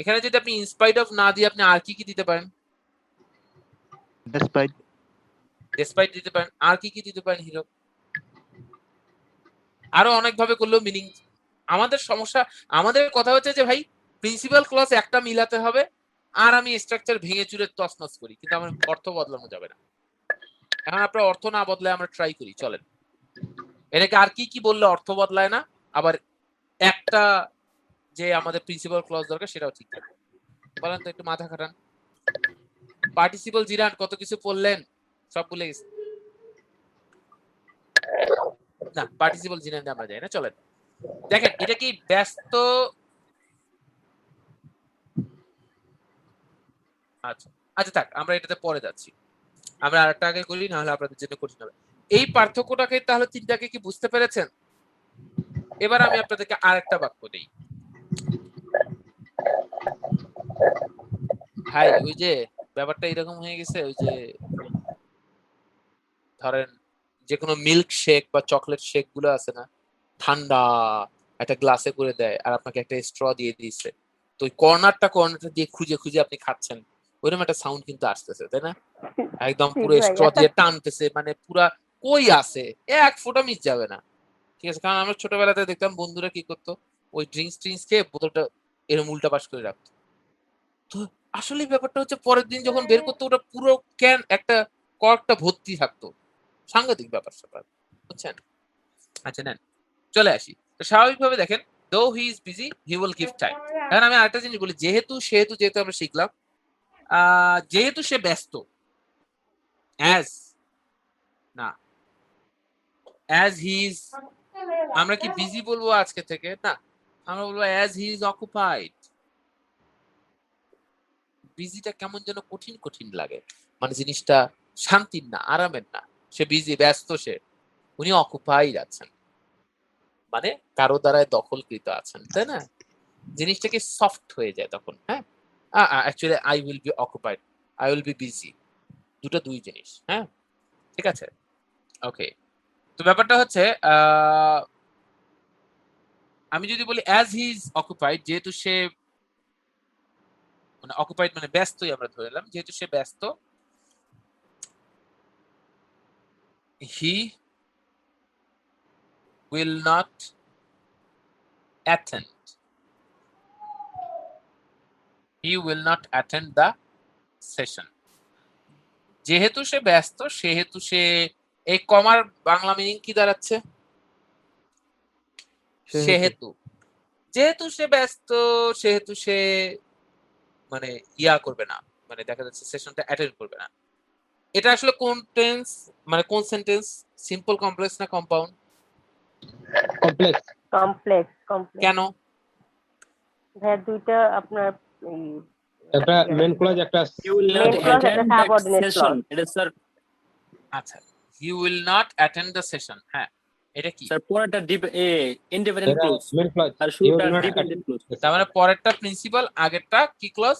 এখানে যদি আপনি ইনস্পাইট অফ না দিয়ে আপনি আর কি কি দিতে পারেন? ডেসপাইট। ডেসপাইট দিতে পারেন, আর কি কি দিতে পারেন হিরো? আরো অনেক ভাবে করলেও মিনিং। আমাদের সমস্যা, আমাদের কথা হচ্ছে যে ভাই প্রিন্সিপাল ক্লজ একটা মিলাতে হবে, আর আমি স্ট্রাকচার ভেঙে চুরে তছনছ করি, কিন্তু আমার অর্থ বদলানো যাবে না। এখন আপনার অর্থ না বদলায় আমরা ট্রাই করি, চলেন। এটাকে আর কি কি বললে অর্থ বদলায় না, আবার একটা যে আমাদের প্রিন্সিপাল ক্লজ দরকার সেটাও ঠিক থাকবে। বলেন তো, একটু মাথা খাটান। পার্টিসিপল জিরান কত কিছু পড়লেন, সব ভুলে গেছি না? পার্টিসিপল জিরান আমরা যাই না, চলেন। দেখেন এটা কি ব্যস্ত, আচ্ছা আচ্ছা থাক, আমরা এটাতে পরে যাচ্ছি, আমরা আরেকটা আগে করি, না হলে আপনাদের জন্য কঠিন হবে। এই পার্থক্যটাকে তাহলে তিনটাকে কি বুঝতে পেরেছেন? এবার আমি আপনাদেরকে আরেকটা বাক্য দিই। ভাই ওই যে ব্যাপারটা এরকম হয়ে গেছে, ওই যে ধরেন যে কোনো মিল্ক শেক বা চকলেট শেক গুলো আছে না, ঠান্ডা একটা গ্লাসে করে দেয় আর আপনাকে একটা স্ট্র দিয়ে দিচ্ছে, তো ওই কর্নারটা দিয়ে খুঁজে খুঁজে আপনি খাচ্ছেন, ওইরকম একটা সাউন্ড কিন্তু আসতেছে, তাই না? একদম ঠিক পুরো স্ট্র ভাইয়া। দিয়ে টানতেছে, মানে পুরা কই আছে, এক ফোঁটা মিস যাবে না। ঠিক আছে, কারণ আমরা ছোটবেলাতে দেখতাম বন্ধুরা কি করতো, ওই ড্রিঙ্কস খেয়ে বোতলটা এরকম উল্টা পাশ করে রাখতো। তো আসলে ব্যাপারটা হচ্ছে পরের দিন যখন বের করতো ওটা পুরো ক্যান একটা কর্কটা ভর্তি থাকতো, সাংঘাতিক ব্যাপার স্যাপার, বুঝছেন? আচ্ছা নেন, চলে আসি। তো স্বাভাবিকভাবে দেখেন, দো he is busy he will give time. এখন আমি আরেকটা জিনিস বলি, যেহেতু আমরা শিখলাম, যেহেতু সে ব্যস্ত, অ্যাজ না, অ্যাজ হি ইজ, আমরা কি বিজি বলবো আজকে থেকে? না, আমরা বলবো অ্যাজ হি ইজ অকুপাইড। বিজিটা কেমন যেন কঠিন কঠিন লাগে, মানে জিনিসটা শান্তির না, আরামের না। সে বিজি, ব্যস্ত, উনি অকুপাইড আছেন, মানে কারো দ্বারায় দখলকৃত আছেন, তাই না? জিনিসটা কি সফট হয়ে যায় তখন। হ্যাঁ, actually I will be occupied, I will be busy, দুই জিনিস। হ্যাঁ, ঠিক আছে, ওকে। তো ব্যাপারটা হচ্ছে আমি যদি বলি অ্যাজ হি ইজ অকুপাইড, যেহেতু সে মানে অকুপাইড মানে ব্যস্তই আমরা ধরে নিলাম, যেহেতু সে ব্যস্ত, হি will not attend, he will not attend the session. যেহেতু সে ব্যস্ত সেহেতু সে, এই কমার বাংলা মিনিং কি দাঁড়াচ্ছে? সেহেতু। যেহেতু সে ব্যস্ত সেহেতু সে মানে ইয়া করবে না, মানে দেখা যাচ্ছে সেশনটা অ্যাটেন্ড করবে না। এটা আসলে কোন টেন্স, মানে কোন সেন্টেন্স, সিম্পল, কমপ্লেক্স না কম্পাউন্ড? কমপ্লেক্স। কমপ্লেক্স কমপ্লেক্স কেন? ভাইয়া দুইটা আপনার একটা মেন ক্লজ, একটা You will main not clause একটা attend that subordinate session. Clause. এটা স্যার, আচ্ছা, he will not attend the session, হ্যাঁ, এটা কি? স্যার পরেরটা ইন্ডিপেন্ডেন্ট এরা ক্লোজ মেন ক্লজ। আর ইউ শুরুটা উইল নট ডিপেন্ডেন্ট ক্লোজ। তার মানে পরেরটা প্রিন্সিপাল, আগেরটা কি ক্লজ?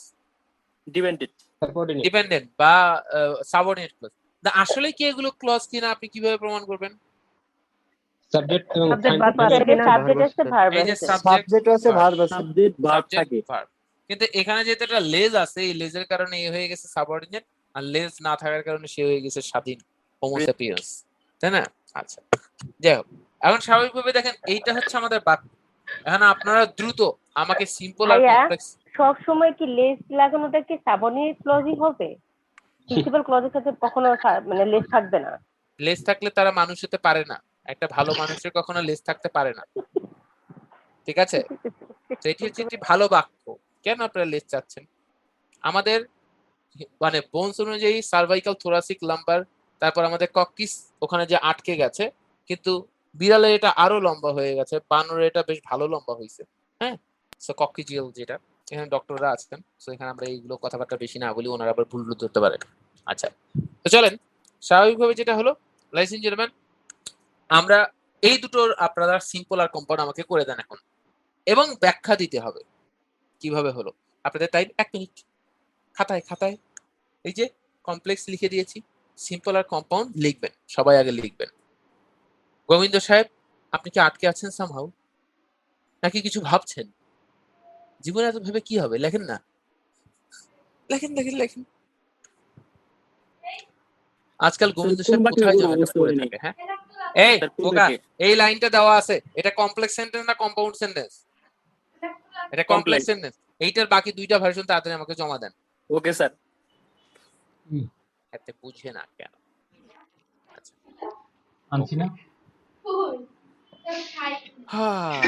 ডিপেন্ডেন্ট। সাপোর্টিং। ডিপেন্ডেন্ট বা সাবঅর্ডিনেট ক্লজ। আসলে কি এগুলো ক্লজ কিনা আপনি কিভাবে প্রমাণ করবেন? সাবজেক্ট এবং সাবজেক্ট ফাইন ভার্ব আছে থেকে কিনা? সাবজেক্ট আছে ভার্ব এই যে আছে। সাবজেক্ট, সাবজেক্ট আছে, ভার্ব আছে। সাবজেক্ট ভার্ব সাবজেক্ট থাকে। ভার্ব, কিন্তু এখানে যেহেতু একটা লেজ আছে, এই লেজের কারণে এ হয়ে গেছে সাবঅর্ডিনেট, আর লেজ না থাকার কারণে সে হয়ে গেছে স্বাধীন, হোমোসেপিয়েন্স, তাই না? আচ্ছা, যাই হোক, এখন স্বাভাবিকভাবে দেখেন এইটা হচ্ছে আমাদের বাক্য। এখন আপনারা দ্রুত আমাকে সিম্পল আর ভাইয়া কমপ্লেক্স, সব সময় কি লেস লাগানোটা কি সাবঅর্ডিনেট ক্লজই হবে? প্রিন্সিপাল ক্লজের সাথে কখনো মানে লেস থাকবে না। লেজ থাকলে তারা মানুষ হতে পারে না, একটা ভালো মানুষের কখনো লেজ থাকতে পারে না, ঠিক আছে? তো এটি হচ্ছে একটি ভালো বাক্য। কেন আপনারা লেজ চাচ্ছেন? আমাদের মানে বোনস অনুযায়ী সার্ভাইকাল, থোরাসিক, লাম্বার, তারপর আমাদের কক্কিস ওখানে যে আটকে গেছে, কিন্তু বিড়ালের এটা আরো লম্বা হয়ে গেছে, বানরের এটা বেশ ভালো লম্বা হয়েছে। হ্যাঁ, সো কক্কিজিয়াল যেটা, এখানে ডক্টররা আছেন, সো এখানে আমরা এইগুলো কথাবার্তা বেশি না বলি, ওনারা আবার ভুল ধরতে পারে। আচ্ছা, তো চলেন, স্বাভাবিকভাবে যেটা হলো, লাইস এন্ড জেন্টলম্যান, আমরা এই দুটোর আপনারা সিম্পল আর কম্পাউন্ড আমাকে করে দেন এখন, এবং ব্যাখ্যা দিতে হবে কিভাবে হলো। আপনাদের টাইম 1 মিনিট, খাতায় এই যে কমপ্লেক্স লিখে দিয়েছি, সিম্পল আর কম্পাউন্ড লিখবেন, সবাই আগে লিখবেন। গোবিন্দ সাহেব, আপনি কি আটকে আছেন সামহাউ, নাকি কিছু ভাবছেন? জীবনে এত ভেবে কি হবে, লেখেন না, লেখেন লেখেন লেখেন। আজকাল গোবিন্দ সাহেব কোথায় যেন একটা পড়ে থাকে। হ্যাঁ, এই খোকা, এই লাইনটা দেওয়া আছে, এটা কমপ্লেক্স সেন্টেন্স না কম্পাউন্ড সেন্টেন্স? এটা কমপ্লেক্স সেন্টেন্স। এইটার বাকি দুইটা ভার্সন তাড়াতাড়ি আমাকে জমা দেন। Okay sir. এতে বুঝে না কেন? আচ্ছা, আনছি না। হ্যাঁ,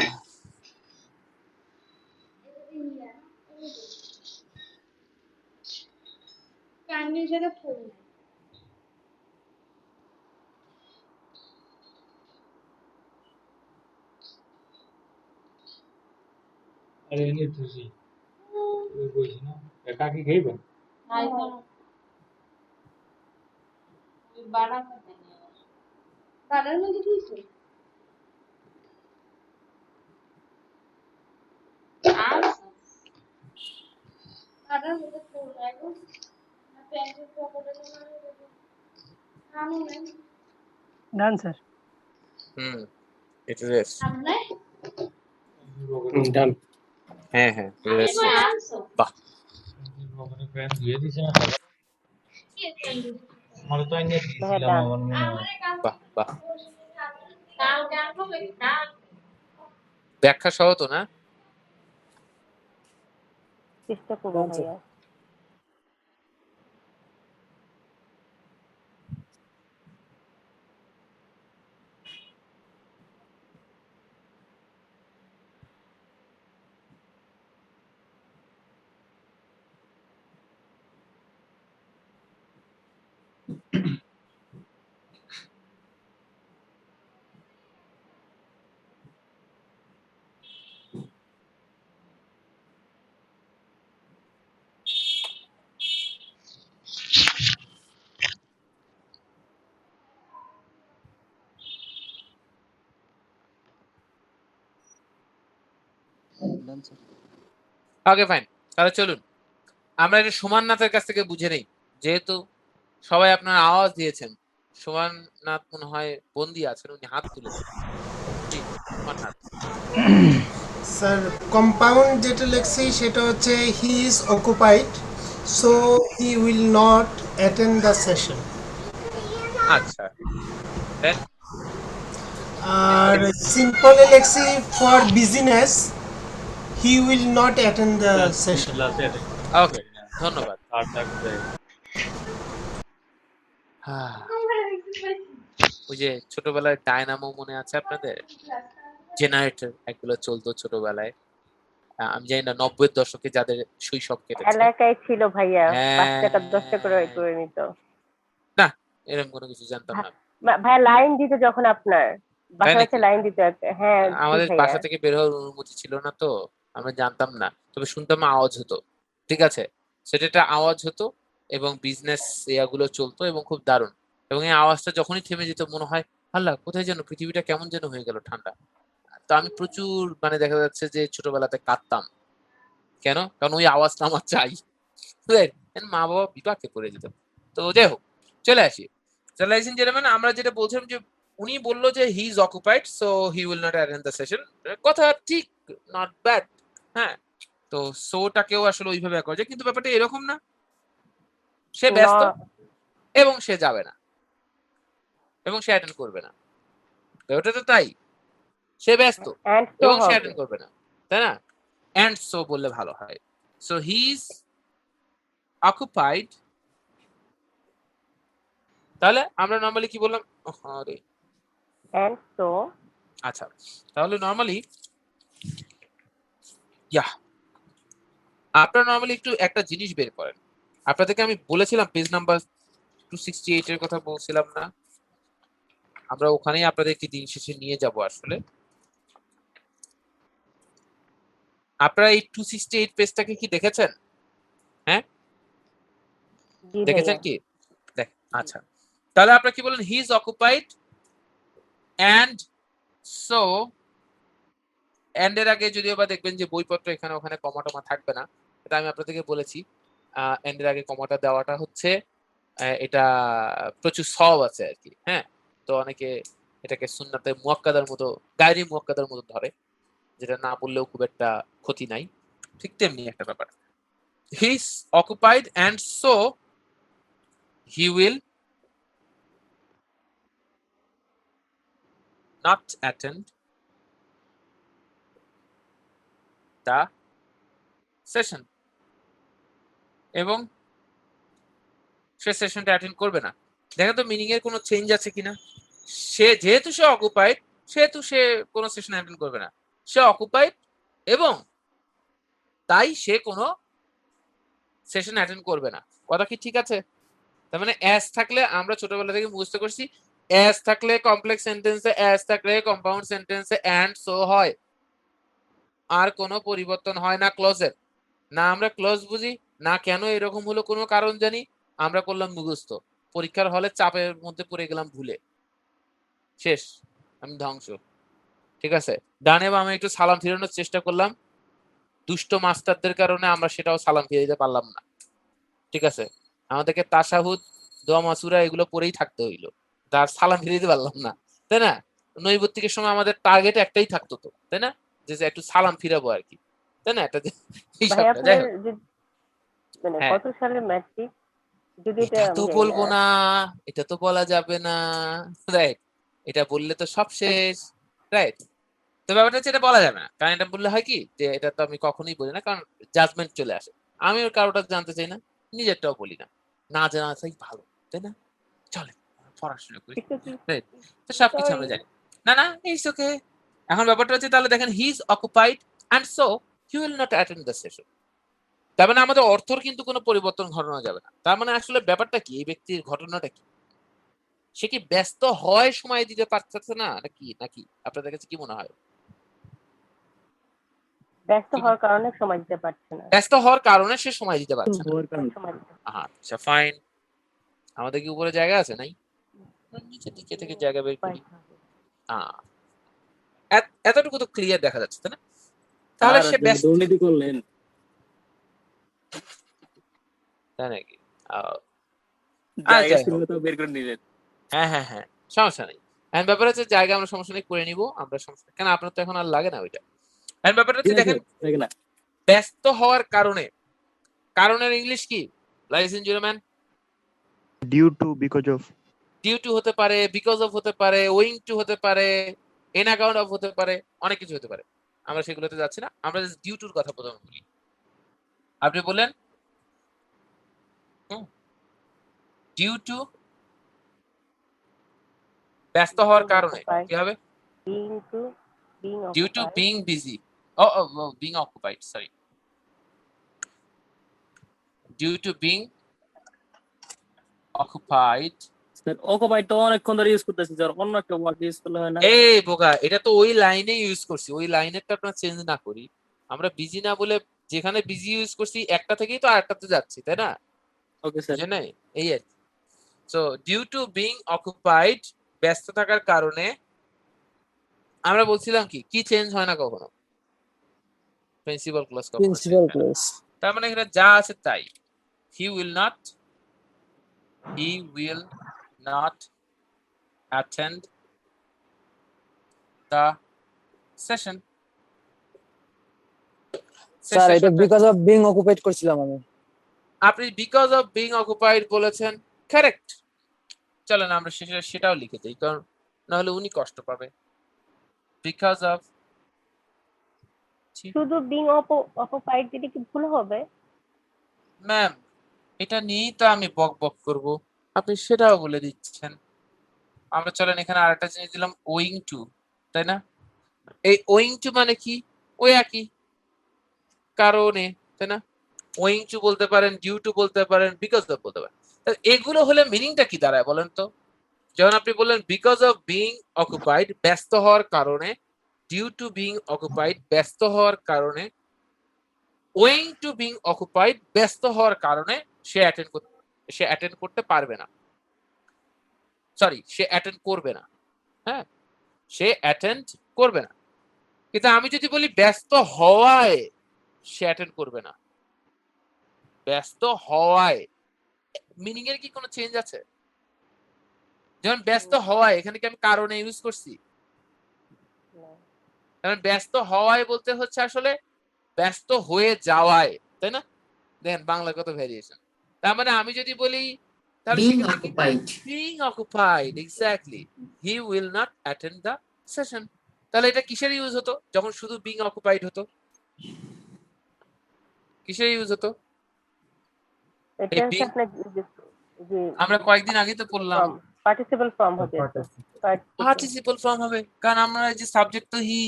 আরে এনে তুই বলছি না একা কি খাইবেন done sir. It is done হ্যাঁ yes. বাহ ওখানে প্যান্ট ধুয়ে দিছে না আমার তো এনে ভাইয়া দিয়েছিলাম ডান। আমার মনে হয় বাহ ব্যাখ্যা সহ তো না? চেষ্টা করবো ভাইয়া। ওকে ফাইন, তাহলে চলুন আমরা এটা সোমাননাথের কাছ থেকে বুঝে নেই। যেহেতু সবাই আপনার আওয়াজ দিয়েছেন, সোমাননাথ মনে হয় বন্দি আছেন, উনি হাত তুলেছেন। জি, সোমাননাথ। স্যার কম্পাউন্ড যেটা লেখছি সেটা হচ্ছে he is occupied so he will not attend the session. আচ্ছা, দেন আর সিম্পলি লেখছি for business he will not attend the session. Okay, ধন্যবাদ। ওই যে ছোটবেলায় ডায়নামো মনে আছে আপনাদের? জেনারেটর একগুলো চলতো ছোটবেলায়। আমি জানি না 90-এর দশকে যাদের শৈশব কেটেছে। এলাকায় ছিল ভাইয়া, হ্যাঁ। 5 টাকা 10 টাকা করে নিত। না, এরকম কোনো কিছু জানতাম না। ভাইয়া লাইন দিত যখন আপনার তাই বাসা নাকি? লাইন দিত। হ্যাঁ জি আমাদের ভাইয়া। বাসা থেকে বের হওয়ার অনুমতি ছিল না তো, আমরা জানতাম না, তবে শুনতাম আওয়াজ হতো। ঠিক আছে, সেটা একটা আওয়াজ হতো এবং বিজনেস ইয়াগুলো চলতো এবং খুব দারুণ। এবং এই আওয়াজটা যখনই থেমে যেত মনে হয় আল্লাহ কোথায় যেন পৃথিবীটা কেমন যেন হয়ে গেল ঠান্ডা। তো আমি প্রচুর মানে দেখা যাচ্ছে যে ছোটবেলাতে কাঁদতাম। কেন? কারণ ওই আওয়াজটা আমার চাই। মা বাবা বিপাকে পড়ে যেত। তো যাই হোক, চলে আসি। জেন্টলম্যান, আমরা যেটা বলছিলাম যে উনি বললো যে হি is occupied so he will not attend the session. কথা ঠিক, নট ব্যাড। হ্যাঁ, তো সোটাকেও আসলে ওইভাবে করা যায়, কিন্তু ব্যাপারটা এরকম না। সে ব্যস্ত এবং সে যাবে না এবং সে অ্যাটেন্ড করবে না। ব্যাপারটা তো তাই, সে ব্যস্ত এবং সে অ্যাটেন্ড করবে না, তাই না? অ্যান্ড সো বললে ভালো হয়। So he is occupied. তাহলে আমরা নরমালি কি বললাম? আরে এন্ড সো আচ্ছা, তাহলে নরমালি আপনারা নরমালি একটু একটা জিনিস বের করেন। আপনাদেরকে আমি বলেছিলাম পেজ নাম্বার 268 এর কথা বলছিলাম না? আমরা ওখানেই আপনাদেরকে দিন শেষে নিয়ে যাব। আসলে আপনারা এই 268 পেজটাকে কি দেখেছেন? হ্যাঁ, দেখেছেন কি? দেখ, আচ্ছা, তাহলে আপনারা কি বলেন? He is occupied and so, and এর আগে যদিও বা দেখবেন যে বইপত্র এখানে ওখানে কমা টমা থাকবে না, এটা আমি আপনাদেরকে বলেছি। এন্ড এর আগে কমাটা দেওয়াটা হচ্ছে এটা প্রচুর সওয়াব আছে আর কি। হ্যাঁ, তো অনেকে এটাকে সুন্নাতে মুআক্কাদার মতো, গায়রি মুআক্কাদার মতো ধরে, যেটা না বললেও খুব একটা ক্ষতি নাই। ঠিক তেমনি একটা ব্যাপার। হি is occupied and so he will not attend the session, এবং সে সেশনটা অ্যাটেন্ড করবে না। দেখেন তো মিনিং এর কোনো চেঞ্জ আছে কিনা? সে যেহেতু সে অকুপাইড সেহেতু সে কোনো সেশন অ্যাটেন্ড করবে না। সে অকুপাইড এবং তাই সে কোনো সেশন অ্যাটেন্ড করবে না। কথা কি ঠিক আছে? তার মানে অ্যাজ থাকলে আমরা ছোটবেলা থেকে বুঝতে করছি, অ্যাজ থাকলে কমপ্লেক্স সেন্টেন্সে, অ্যাজ থাকলে কম্পাউন্ড সেন্টেন্সে অ্যান্ড সো হয়। আর কোনো পরিবর্তন হয় না ক্লজের। না আমরা ক্লজ বুঝি, না কেন এরকম হলো কোনো কারণ জানি, আমরা করলাম মুখস্থ। পরীক্ষার হলে চাপের মধ্যে পড়ে গেলাম ভুলে, শেষ, আমি ধ্বংস। ঠিক আছে, ডানে বামে একটু সালাম ফিরানোর চেষ্টা করলাম, দুষ্ট মাস্টারদের কারণে আমরা সেটাও সালাম ফিরে দিতে পারলাম না। ঠিক আছে, আমাদেরকে তাশাহুদ, দোয়া মাসুরা এগুলো পরেই থাকতে হইলো, তার সালাম ফিরে দিতে পারলাম না, তাই না? নৈবত্তিকের সময় আমাদের টার্গেট একটাই থাকতো তো, তাই না, যে একটু সালাম ফিরাবো আর কি, তাই না? এটা ভাই আপনার মানে হ্যাঁ। কত সালের ম্যাট্রিক যদি এটা এটা তো বলবো না, এটা তো বলা যাবে না, রাইট? এটা বললে তো সব শেষ, রাইট? তো ব্যাপারটা হচ্ছে এটা বলা যাবে না, কারণ এটা বললে হয় কি যে এটা তো আমি কখনোই বলি না, কারণ জাজমেন্ট চলে আসে। আমি ওর কারোটা জানতে চাই না, নিজেরটাও বলি না, না জানা চাই ভালো, তাই না? চলে পড়াশোনা করি, রাইট? তো সবকিছু আমরা জানি। না না, ইটস ওকে। এখন ব্যাপারটা হচ্ছে তাহলে দেখেন, he is occupied and so he will not attend the session. তার মানে আমাদের অর্থর কিন্তু কোনো পরিবর্তন ঘটানো যাবে না। তার মানে আসলে ব্যাপারটা কি, এই ব্যক্তির ঘটনাটা কি? সে কি ব্যস্ত হয়, সময় দিতে পারতেছে না, নাকি নাকি আপনাদের কাছে কি মনে হয়? ব্যস্ত হওয়ার কারণে সময় দিতে পারছে না। ব্যস্ত হওয়ার কারণে সে সময় দিতে পারছে না। সময় দিতে আচ্ছা ফাইন, আমাদের কি উপরে জায়গা আছে? নাই, নিচের দিকে থেকে জায়গা বের করি। এতটুকু তো ক্লিয়ার দেখা যাচ্ছে, তাই না? তাহলে সে ব্যস্ত, দুর্নীতি করলেন, তাই নাকি? জায়গা ছিল তো বের করে নিলেন। হ্যাঁ হ্যাঁ হ্যাঁ, সমস্যা নেই। এখন ব্যাপার হচ্ছে জায়গা আমরা সমস্যা নেই করে নিব, আমরা সমস্যা কেন, আপনার তো এখন আর লাগে না ওইটা। এখন ব্যাপারটা হচ্ছে দেখেন, ব্যস্ত হওয়ার কারণে, কারণের ইংলিশ কি ladies and gentleman? Due to, because of. Due to হতে পারে, বিকজ অফ হতে পারে, ওয়িং টু হতে পারে, ইন অ্যাকাউন্ট অফ হতে পারে, অনেক কিছু হতে পারে। আমরা সেগুলোতে যাচ্ছি না, আমরা ডিউ টুর কথা প্রথমে বলি। আপনি বললেন ডিউ টু, ব্যস্ত হওয়ার কারণে কি হবে? Due to being busy, being occupied, sorry, due to being occupied. Sir occupied তো অনেকক্ষণ ধরে ইউজ করতেছি স্যার, অন্য একটা ওয়ার্ড ইউজ করলে হয় না? এই বোকা, এটা তো ওই লাইনে ইউজ করছি, ওই লাইনেরটা আপনার চেঞ্জ না করি, আমরা বিজি না বলে যেখানে বিজি ইউজ করছি একটা থেকেই তো আরেকটাতে যাচ্ছি, তাই না? ওকে স্যার, জানেন এই আর কি। So due to being occupied, ব্যস্ত থাকার কারণে আমরা বলছিলাম কি কি চেঞ্জ হয় না কখনো? প্রিন্সিপাল ক্লজ কখনো। Principal clause. তার মানে এখানে যা আছে তাই, he will not attend the session. Sir এটা বিকজ অফ বিং অকুপাইড করছিলাম আমি। আপনি বিকজ অফ বিং অকুপাইড বলেছেন, কারেক্ট। চলেন আমরা সেটাও লিখে দিই, কারণ নাহলে উনি কষ্ট পাবে। বিকজ অফ, শুধু বিং অকুপাইড দিলে কি ভুল হবে? ম্যাম এটা নিয়েই তো আমি বক বক করব, আপনি সেটাও বলে দিচ্ছেন। আমরা চলেন এখানে আরেকটা জিনিস দিলাম, ওয়িং টু, তাই না? এই ওয়িং টু মানে কি? ওই একই কারণে, তাই না? ওয়িং টু বলতে পারেন, ডিউ টু বলতে পারেন, বিকজ অফ বলতে পারেন। এগুলো হলে মিনিংটা কি দাঁড়ায় বলেন তো? যখন আপনি বললেন বিকজ অফ বিং অকুপাইড, ব্যস্ত হওয়ার কারণে, ডিউ টু বিং অকুপাইড, ব্যস্ত হওয়ার কারণে, ওয়িং টু বিং অকুপাইড, ব্যস্ত হওয়ার কারণে সে অ্যাটেন্ড করতে পারবে না, সরি সে অ্যাটেন্ড করবে না, হ্যাঁ সে অ্যাটেন্ড করবে না। কিন্তু আমি যদি বলি ব্যস্ত হওয়ায় সে অ্যাটেন্ড করবে না, ব্যস্ত হওয়ায়, মিনিং এর কি কোনো চেঞ্জ আছে? যেমন ব্যস্ত হওয়ায়, এখানে কি আমি কারণে ইউজ করছি? কারণ ব্যস্ত হওয়ায় বলতে হচ্ছে আসলে ব্যস্ত হয়ে যাওয়ায়, তাই না? দেখেন বাংলা কত ভ্যারিয়েশন। তার মানে আমি যদি বলি Being occupied. being occupied, exactly, he will not attend the session, তাহলে এটা কিসের ইউজ হতো যখন শুধু being occupied হতো? কিসের ইউজ হতো? আমরা কয়েকদিন আগে তো পড়লাম পার্টিসিপল ফর্ম হবে, পার্টিসিপল ফর্ম হবে, কারণ আমরা যে সাবজেক্ট তো হি,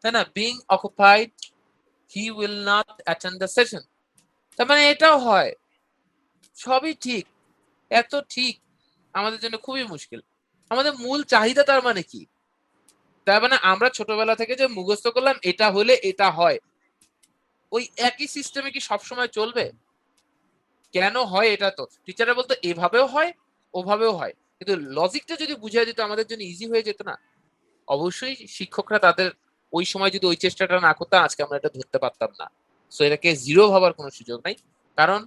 তাই না? being occupied, he will not attend the session, তার মানে এটাও হয়। সবই ঠিক, এত ঠিক আমাদের জন্য খুবই মুশকিল। আমাদের মূল চাহিদা তার মানে কি? তার মানে আমরা ছোটবেলা থেকে যে মুখস্থ করলাম এটা হলে এটা হয়, ওই একই সিস্টেমে কি সবসময় চলবে? কেন হয় এটা তো টিচাররা বলতো এভাবেও হয় ওভাবেও হয়, কিন্তু লজিকটা যদি বুঝিয়ে দিত আমাদের জন্য ইজি হয়ে যেত না? অবশ্যই শিক্ষকরা তাদের ওই সময় যদি ওই চেষ্টাটা না করতো আজকে আমরা এটা ধরতে পারতাম না। সো এটাকে জিরো ভাবার কোনো সুযোগ নাই, কারণ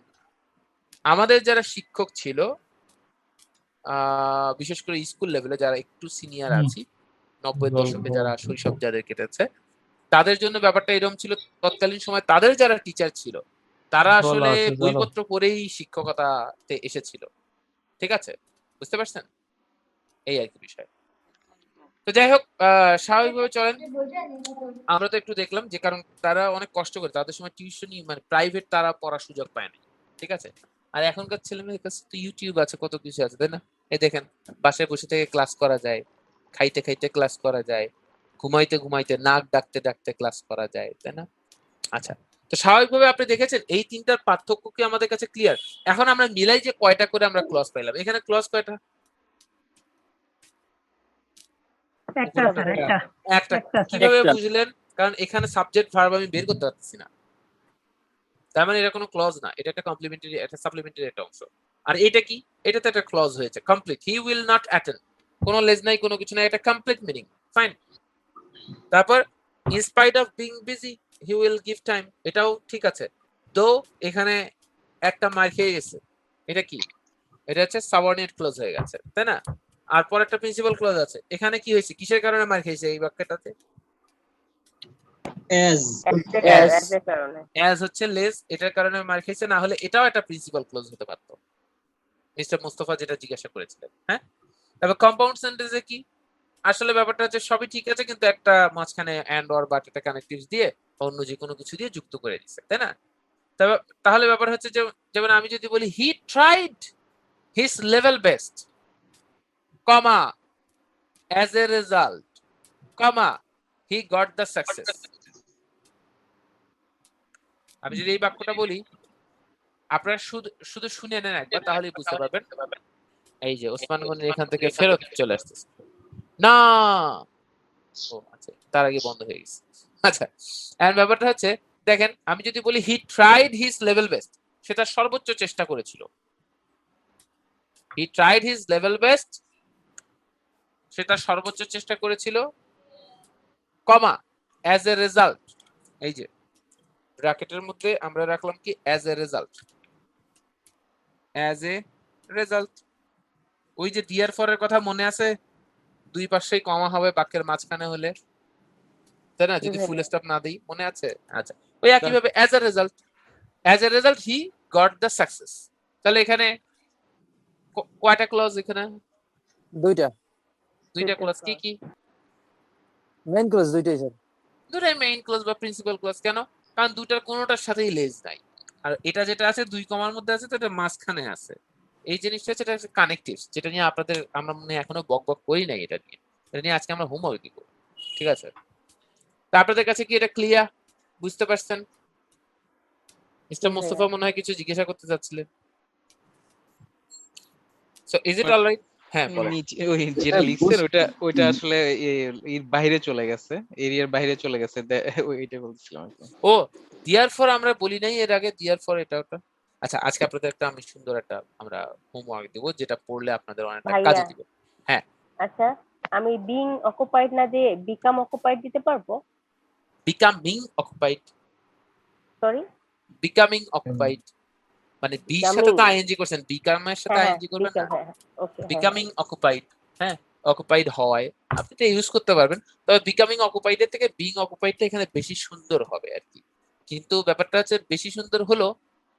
আমাদের যারা শিক্ষক ছিল বিশেষ করে স্কুল লেভেলে যারা একটু সিনিয়র আছি, 90-এর দশকে যারা শৈশব যাদের কেটেছে, তাদের জন্য ব্যাপারটা এরকম ছিল, তৎকালীন সময় তাদের যারা টিচার ছিল তারা আসলে বইপত্র পড়েই শিক্ষকতাতে এসেছিল। ঠিক আছে, বুঝতে পারছেন? এই আর কি বিষয়। তো যাই হোক, স্বাভাবিকভাবে চলেন, আমরা তো একটু দেখলাম যে কারণ তারা অনেক কষ্ট করে, তাদের সময় টিউশনি মানে প্রাইভেট তারা পড়ার সুযোগ পায় না। ঠিক আছে, আর এখনকার ছেলেমেয়েদের কাছে তো ইউটিউব আছে, কত কিছু আছে, তাই না? এই দেখেন, বাসায় বসে থেকে ক্লাস করা যায়, খাইতে খাইতে ক্লাস করা যায়, ঘুমাইতে ঘুমাইতে নাক ডাকতে ডাকতে ক্লাস করা যায়, তাই না? আচ্ছা, তো স্বাভাবিকভাবে আপনি দেখেছেন এই তিনটার পার্থক্য কি আমাদের কাছে ক্লিয়ার? এখন আমরা মিলাই যে কয়টা করে আমরা ক্লজ পাইলাম, এখানে ক্লজ কয়টা? একটা স্যার, একটা। একটা কিভাবে বুঝলেন? কারণ এখানে সাবজেক্ট ভার্ব আমি বের করতে পারতেছি না, তার মানে এটা কোনো ক্লজ না, এটা একটা কমপ্লিমেন্টারি, একটা সাপ্লিমেন্টারি একটা অংশ। আর এটা কি? এটা তো একটা ক্লজ হয়েছে, complete. He will not attend, কোনো লেজ নাই, কোনো কিছু নাই, এটা কমপ্লিট মিনিং, ফাইন। তারপর in spite of being busy he will give time, এটাও ঠিক আছে। তো এখানে একটা মার খেয়ে গেছে, এটা কি? এটা হচ্ছে সাবঅর্ডিনেট ক্লজ হয়ে গেছে, তাই না? আর পর একটা প্রিন্সিপাল ক্লজ আছে, এখানে কি হয়েছে, কিসের কারণে মার খেয়েছে এই বাক্যটাতে? অ্যাজ হচ্ছে লেস, এটার কারণে মার খেয়েছে, না হলে এটাও একটা প্রিন্সিপাল ক্লজ হতে পারতো, মিস্টার মুস্তাফা যেটা জিজ্ঞাসা করেছিলেন। হ্যাঁ, তবে কম্পাউন্ড সেন্টেন্সে কি আসলে ব্যাপারটা হচ্ছে সবই ঠিক আছে, কিন্তু একটা মাঝখানে এন্ড অর বাট একটা কানেক্টিভস দিয়ে অন্য যে কোনো কিছু দিয়ে যুক্ত করে দিচ্ছে, তাই না? তবে তাহলে ব্যাপার হচ্ছে যে, যেমন আমি যদি বলি he tried his level best, comma as a result, comma he got the success. আমি যদি এই বাক্যটা বলি, আপনারা শুধু শুনে নেন একবার, তাহলেই বুঝতে পারবেন। এই যে ওসমান গনি এখান থেকে ফেরত চলে আসতেছে না, ও আচ্ছা, তার আগে বন্ধ হয়ে গেছে। আচ্ছা, এন্ড ব্যাপারটা হচ্ছে দেখেন, আমি যদি বলি he tried his level best, সেটা সর্বোচ্চ চেষ্টা করেছিল। He tried his level best, সেটা সর্বোচ্চ চেষ্টা করেছিল, কমা অ্যাজ এ রেজাল্ট, এই যে ব্র্যাকেটের মধ্যে আমরা রাখলাম কি as a result, as a result. ওই যে ডিয়ার ফর এর কথা মনে আছে, দুই পাশেই কমা হবে বাক্যের মাঝখানে হলে, তাই না? যদি ফুল স্টপ না দেই, মনে আছে? আচ্ছা, ওই একই ভাবে as a result he got the success. তাহলে এখানে কয়টা ক্লজ? এখানে দুইটা ক্লজ। কি কি? মেইন ক্লোজ দুইটাই স্যার। দুটাই মেইন ক্লজ বা প্রিন্সিপাল ক্লজ। কেন? কারণ দুটার কোনোটার সাথেই লেজ নাই, আর এটা যেটা আছে দুই কমার মধ্যে আছে, তো এটা মাঝখানে আছে। এই জিনিসটা হচ্ছে এটা কানেক্টিভস, যেটা নিয়ে আমরা মনে এখনো বক বক করি নাই, এটা নিয়ে আজকে আমরা হোমওয়ার্ক দিব। ঠিক আছে, তা আপনাদের কাছে কি এটা ক্লিয়ার? বুঝতে পারছেন? মিস্টার মুস্তাফা মনে হয় কিছু জিজ্ঞাসা করতে চাচ্ছিলেন। So is it alright? হ্যাঁ, বলেন। ওই যেটা লিখছেন ওইটা আসলে এর বাইরে চলে গেছে, এরিয়ার বাইরে চলে গেছে, ওইটা বলছিলাম আর কি। ও, ডিয়ার ফর আমরা বলি নাই এর আগে, ডিয়ার ফর এটা ওটা। আচ্ছা, আজকে আপনাদের একটা আমি সুন্দর একটা আমরা হোমওয়ার্ক দেব, যেটা পড়লে আপনাদের অনেকটা কাজে দিবে। হ্যাঁ, আচ্ছা, আমি বিং অকুপাইড না দিয়ে বিকাম অকুপাইড দিতে পারবো? Becoming occupied, sorry, becoming occupied মানে বি এর সাথে তো আইএনজি করছেন, বিকামের সাথে আইএনজি করবেন না, ওকে, বিকামিং অকুপাইড। হ্যাঁ, অকুপাইড হয়, আপনি এটা ইউজ করতে পারবেন, তবে বিকামিং অকুপাইড এর থেকে বিং অকুপাইডটা এখানে বেশি সুন্দর হবে আর কি। কিন্তু ব্যাপারটা হচ্ছে বেশি সুন্দর হলো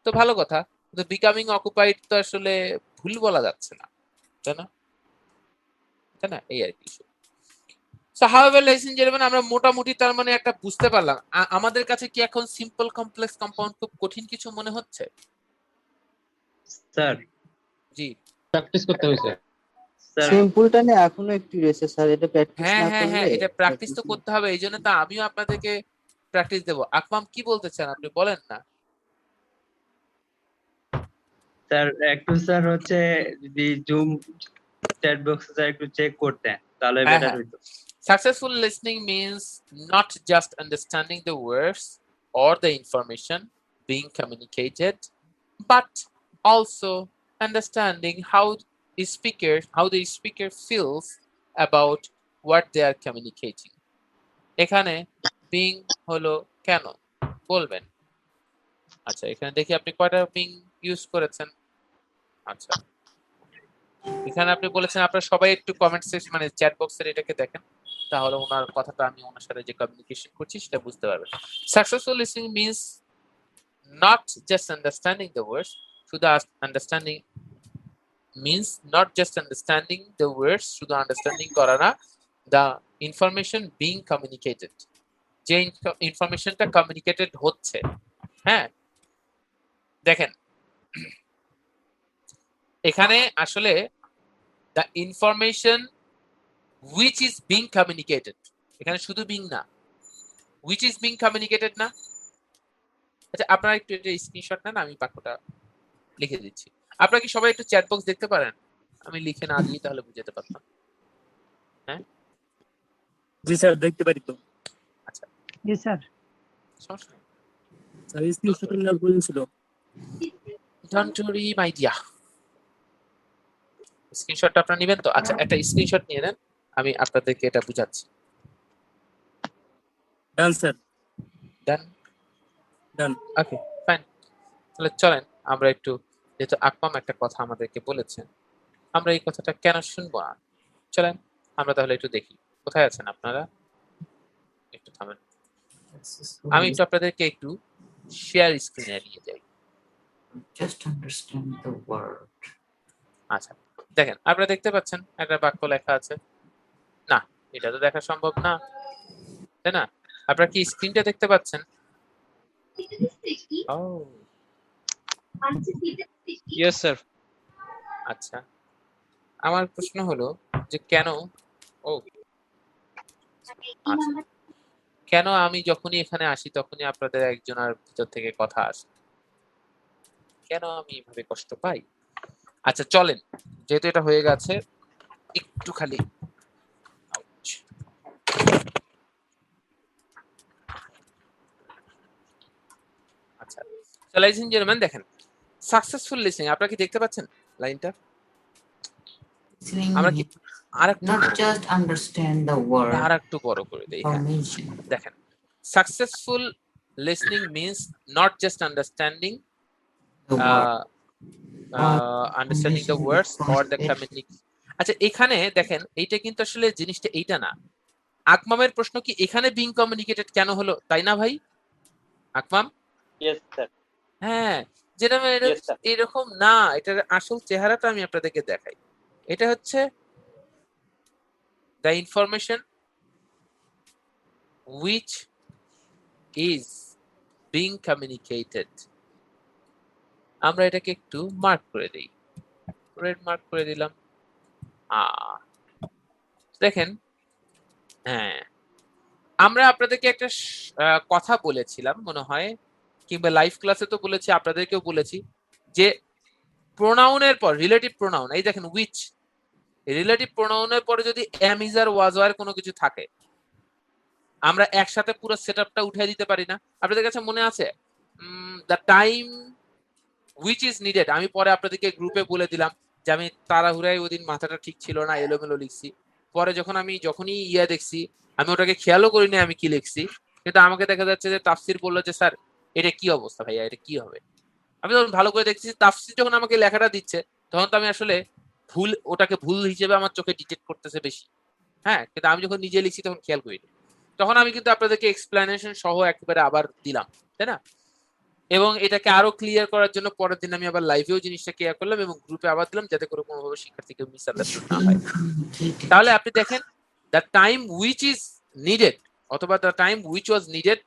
তো ভালো কথা, কিন্তু বিকামিং অকুপাইড তো আসলে ভুল বলা যাচ্ছে না, তাই না? তাই না? এই আর কি। So however ladies and gentlemen, আমরা মোটামুটি তার মানে একটা বুঝতে পারলাম। আমাদের কাছে কি এখন সিম্পল কমপ্লেক্স কম্পাউন্ড খুব কঠিন কিছু মনে হচ্ছে? স্যার জি, প্র্যাকটিস করতে হবে স্যার। সিম্পলটা নিয়ে এখনো একটু রয়েছে স্যার, এটা প্র্যাকটিস হ্যাঁ না হ্যাঁ করলে হ্যাঁ, এটা প্র্যাকটিস তো করতে হবে, এই জন্য তো আমিও আপনাদেরকে প্র্যাকটিস দেবো। আকমাম কি বলতে চান আপনি, বলেন না। স্যার একটু স্যার হচ্ছে যদি জুম চ্যাট বক্সে স্যার একটু চেক করতেন তাহলে হ্যাঁ বেটার হ্যাঁ, হইতো। Successful listening means not just understanding the words or the information being communicated, but also understanding how the speaker feels about what they are communicating. এখানে being হলো কেন বলবেন। আচ্ছা, এখানে দেখি আপনি কয়টা being ইউজ করেছেন। আচ্ছা, এখানে আপনি বলেছেন আপনারা সবাই একটু কমেন্ট সেকশন মানে চ্যাট বক্সের এটাকে দেখেন, তাহলে ওনার কথাটা আমি ওনার সাথে যে কমিউনিকেশন করছি সেটা বুঝতে পারবেন। Successful listening means not just understanding the words, শুধু understanding means not just understanding the words, শুধু understanding করা না, the information being communicated, যে ইনফরমেশনটা কমিউনিকেটেড হচ্ছে। হ্যাঁ, দেখেন এখানে আসলে the information which is being communicated, এখানে শুধু being না, which is being communicated না। আচ্ছা, আপনারা একটু এটা স্ক্রিনশট নেন, আমি বাক্যটা লিখে দিচ্ছি। আপনারা কি সবাই একটু চ্যাট বক্স দেখতে পারেন? আমি লিখে না দিই তাহলে বুঝতে পারতাম। হ্যাঁ জি স্যার, দেখতে পারি তো। আচ্ছা, জি স্যার। সমস্যা নেই স্যার, স্ক্রিনশট নেওয়ার প্রয়োজন ছিল। ডোন্ট ওয়ারি মাই ডিয়ার, স্ক্রিনশটটা আপনারা নেবেন তো? আচ্ছা, একটা স্ক্রিনশট নিয়ে নেন, আমি আপনাদেরকে এটা বুঝাচ্ছি। ডান স্যার, ডান ডান। ওকে, ফাইন। তাহলে চলেন আমরা একটু, যেহেতু আকমাম একটা কথা আমাদেরকে বলেছেন, আমরা এই কথাটা কেন শুনবো না, চলেন আমরা তাহলে একটু দেখি কোথায় আছেন আপনারা। একটু থামেন, আমি একটু আপনাদেরকে একটু শেয়ার স্ক্রিনে নিয়ে যাই। Just understand the word. আচ্ছা, দেখেন আপনারা দেখতে পাচ্ছেন একটা বাক্য লেখা আছে না? এটা তো দেখা সম্ভব না, তাই না? আপনারা কি স্ক্রিনটা দেখতে পাচ্ছেন? ও ইয়েস স্যার। আচ্ছা, আমার প্রশ্ন হলো যে কেন আচ্ছা, কেন আমি যখনই এখানে আসি তখনই আপনাদের একজনের ভিতর থেকে কথা আসে? কেন আমি এইভাবে কষ্ট পাই? আচ্ছা চলেন, যেহেতু এটা হয়ে গেছে একটু খালি আচ্ছা, লadies and gentlemen, দেখেন সাকসেসফুল লিসনিং, আপনারা কি দেখতে পাচ্ছেন লাইনটা? Listening আমরা কি আরেকটু not just understand the word. আরেকটু বড় করে দেই। হ্যাঁ, Information. দেখেন successful listening means not just understanding The word. Understanding the words or the communication. আচ্ছা, এখানে দেখেন এইটা কিন্তু আসলে জিনিসটা এইটা না। আকমামের প্রশ্ন কি এখানে বিং কমিউনিকেটেড কেন হলো, তাই না ভাই? আকমাম, ইয়েস স্যার। হ্যাঁ, যেটা এরকম না, এটার আসল চেহারাটা আমি আপনাদেরকে দেখাই। এটা হচ্ছে the information which is being communicated, আমরা এটাকে একটু মার্ক করে দেই, রেড মার্ক করে দিলাম। দেখেন, হ্যাঁ, আমরা আপনাদেরকে একটা কথা বলেছিলাম মনে হয়, কিংবা লাইভ ক্লাসে তো বলেছি, আপনাদেরকেও বলেছি যে প্রোনাউনের পর রিলেটিভ প্রোনাউন, এই দেখেন উইচ, রিলেটিভ প্রোনাউনের পরে যদি এম ইজ আর ওয়াজ আর কোনো কিছু থাকে, আমরা একসাথে পুরো সেটআপটা উঠিয়ে দিতে পারি না? আপনাদের কাছে মনে আছে the time which is needed? আমি পরে আপনাদেরকে গ্রুপে বলে দিলাম যে আমি তাড়াহুড়ায় ওদিন মাথাটা ঠিক ছিল না, এলোমেলো লিখছি। পরে যখনই দেখছি, আমি ওটাকে খেয়ালও করিনি আমি কি লিখছি, কিন্তু আমাকে দেখা যাচ্ছে যে তাফসির বললো যে স্যার এটা কি অবস্থা ভাইয়া, এটা কি হবে? আমি তখন ভালো করে দেখছি, তাফসির যখন আমাকে লেখাটা দিচ্ছে তখন তো আমি আসলে ওটাকে ভুল হিসেবে আমার চোখে ডিটেক্ট করতেছে বেশি। হ্যাঁ, কিন্তু আমি যখন নিজে লিখছি তখন খেয়াল করিনি। তখন আমি কিন্তু আপনাদেরকে এক্সপ্লেনেশন সহ একেবারে আবার দিলাম, তাই না? এবং এটাকে আরো ক্লিয়ার করার জন্য পরের দিন আমি আবার লাইভেও জিনিসটা ক্লিয়ার করলাম এবং গ্রুপে আবার দিলাম, যাতে করে কোনোভাবে শিক্ষার্থীকে মিসআন্ডারস্টুড না হয়। তাহলে আপনি দেখেন the time which is needed অথবা the time which was needed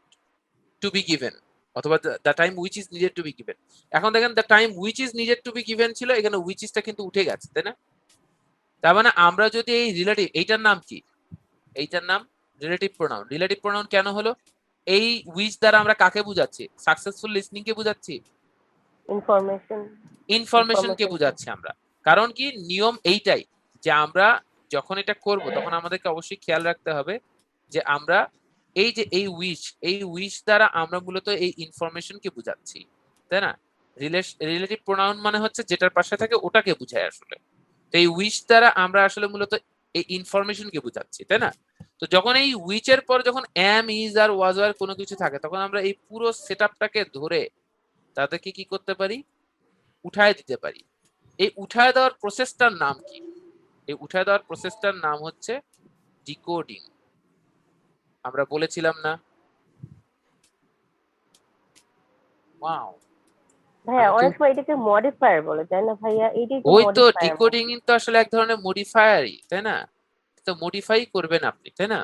to be given অথবা the time which is needed to be given. এখন দেখেন the time which is needed to be given ছিল, এখানে হুইচ ইজটা কিন্তু উঠে গেছে, তাই না? তার মানে আমরা যদি এই রিলেটিভ, এইটার নাম কি? এইটার নাম রিলেটিভ প্রোনাউন। রিলেটিভ প্রোনাউন কেন হলো? এই হুইচ দ্বারা আমরা কাকে বুঝাচ্ছি? সাকসেসফুল লিসনিং কে বুঝাচ্ছি, ইনফরমেশন কে বুঝাচ্ছি আমরা। কারণ কি নিয়ম এইটাই যে আমরা যখন এটা করব তখন আমাদেরকে অবশ্যই খেয়াল রাখতে হবে যে আমরা এই যে এই উইচ দ্বারা আমরা মূলত এই ইনফরমেশনকে বোঝাচ্ছি, তাই না? রিলেটিভ প্রোনাউন মানে হচ্ছে যেটার পাশে থাকে ওটাকে বোঝায় আসলে। তো এই উইচ দ্বারা আমরা আসলে মূলত এই ইনফরমেশনকে বোঝাচ্ছি, তাই না? তো যখন এই উইচের পর যখন এম, ইজ আর ওয়াজ আর কোনো কিছু থাকে তখন আমরা এই পুরো সেটআপটাকে ধরে তাদেরকে কি করতে পারি? উঠায় দিতে পারি। এই উঠায় দেওয়ার প্রসেসটার নাম কি? এই উঠায় দেওয়ার প্রসেসটার নাম হচ্ছে ডিকোডিং। আমরা বলেছিলাম না? ওয়াও, ভাইয়া অনেক সময় এটাকে মডিফায়ার বলে, তাই না ভাইয়া? এইটাই তো ওই তো মডিফায়ার। ডিকোডিং তো আসলে এক ধরনের মডিফায়ারই, তাই না? তো মডিফাই করবেন আপনি, তাই না?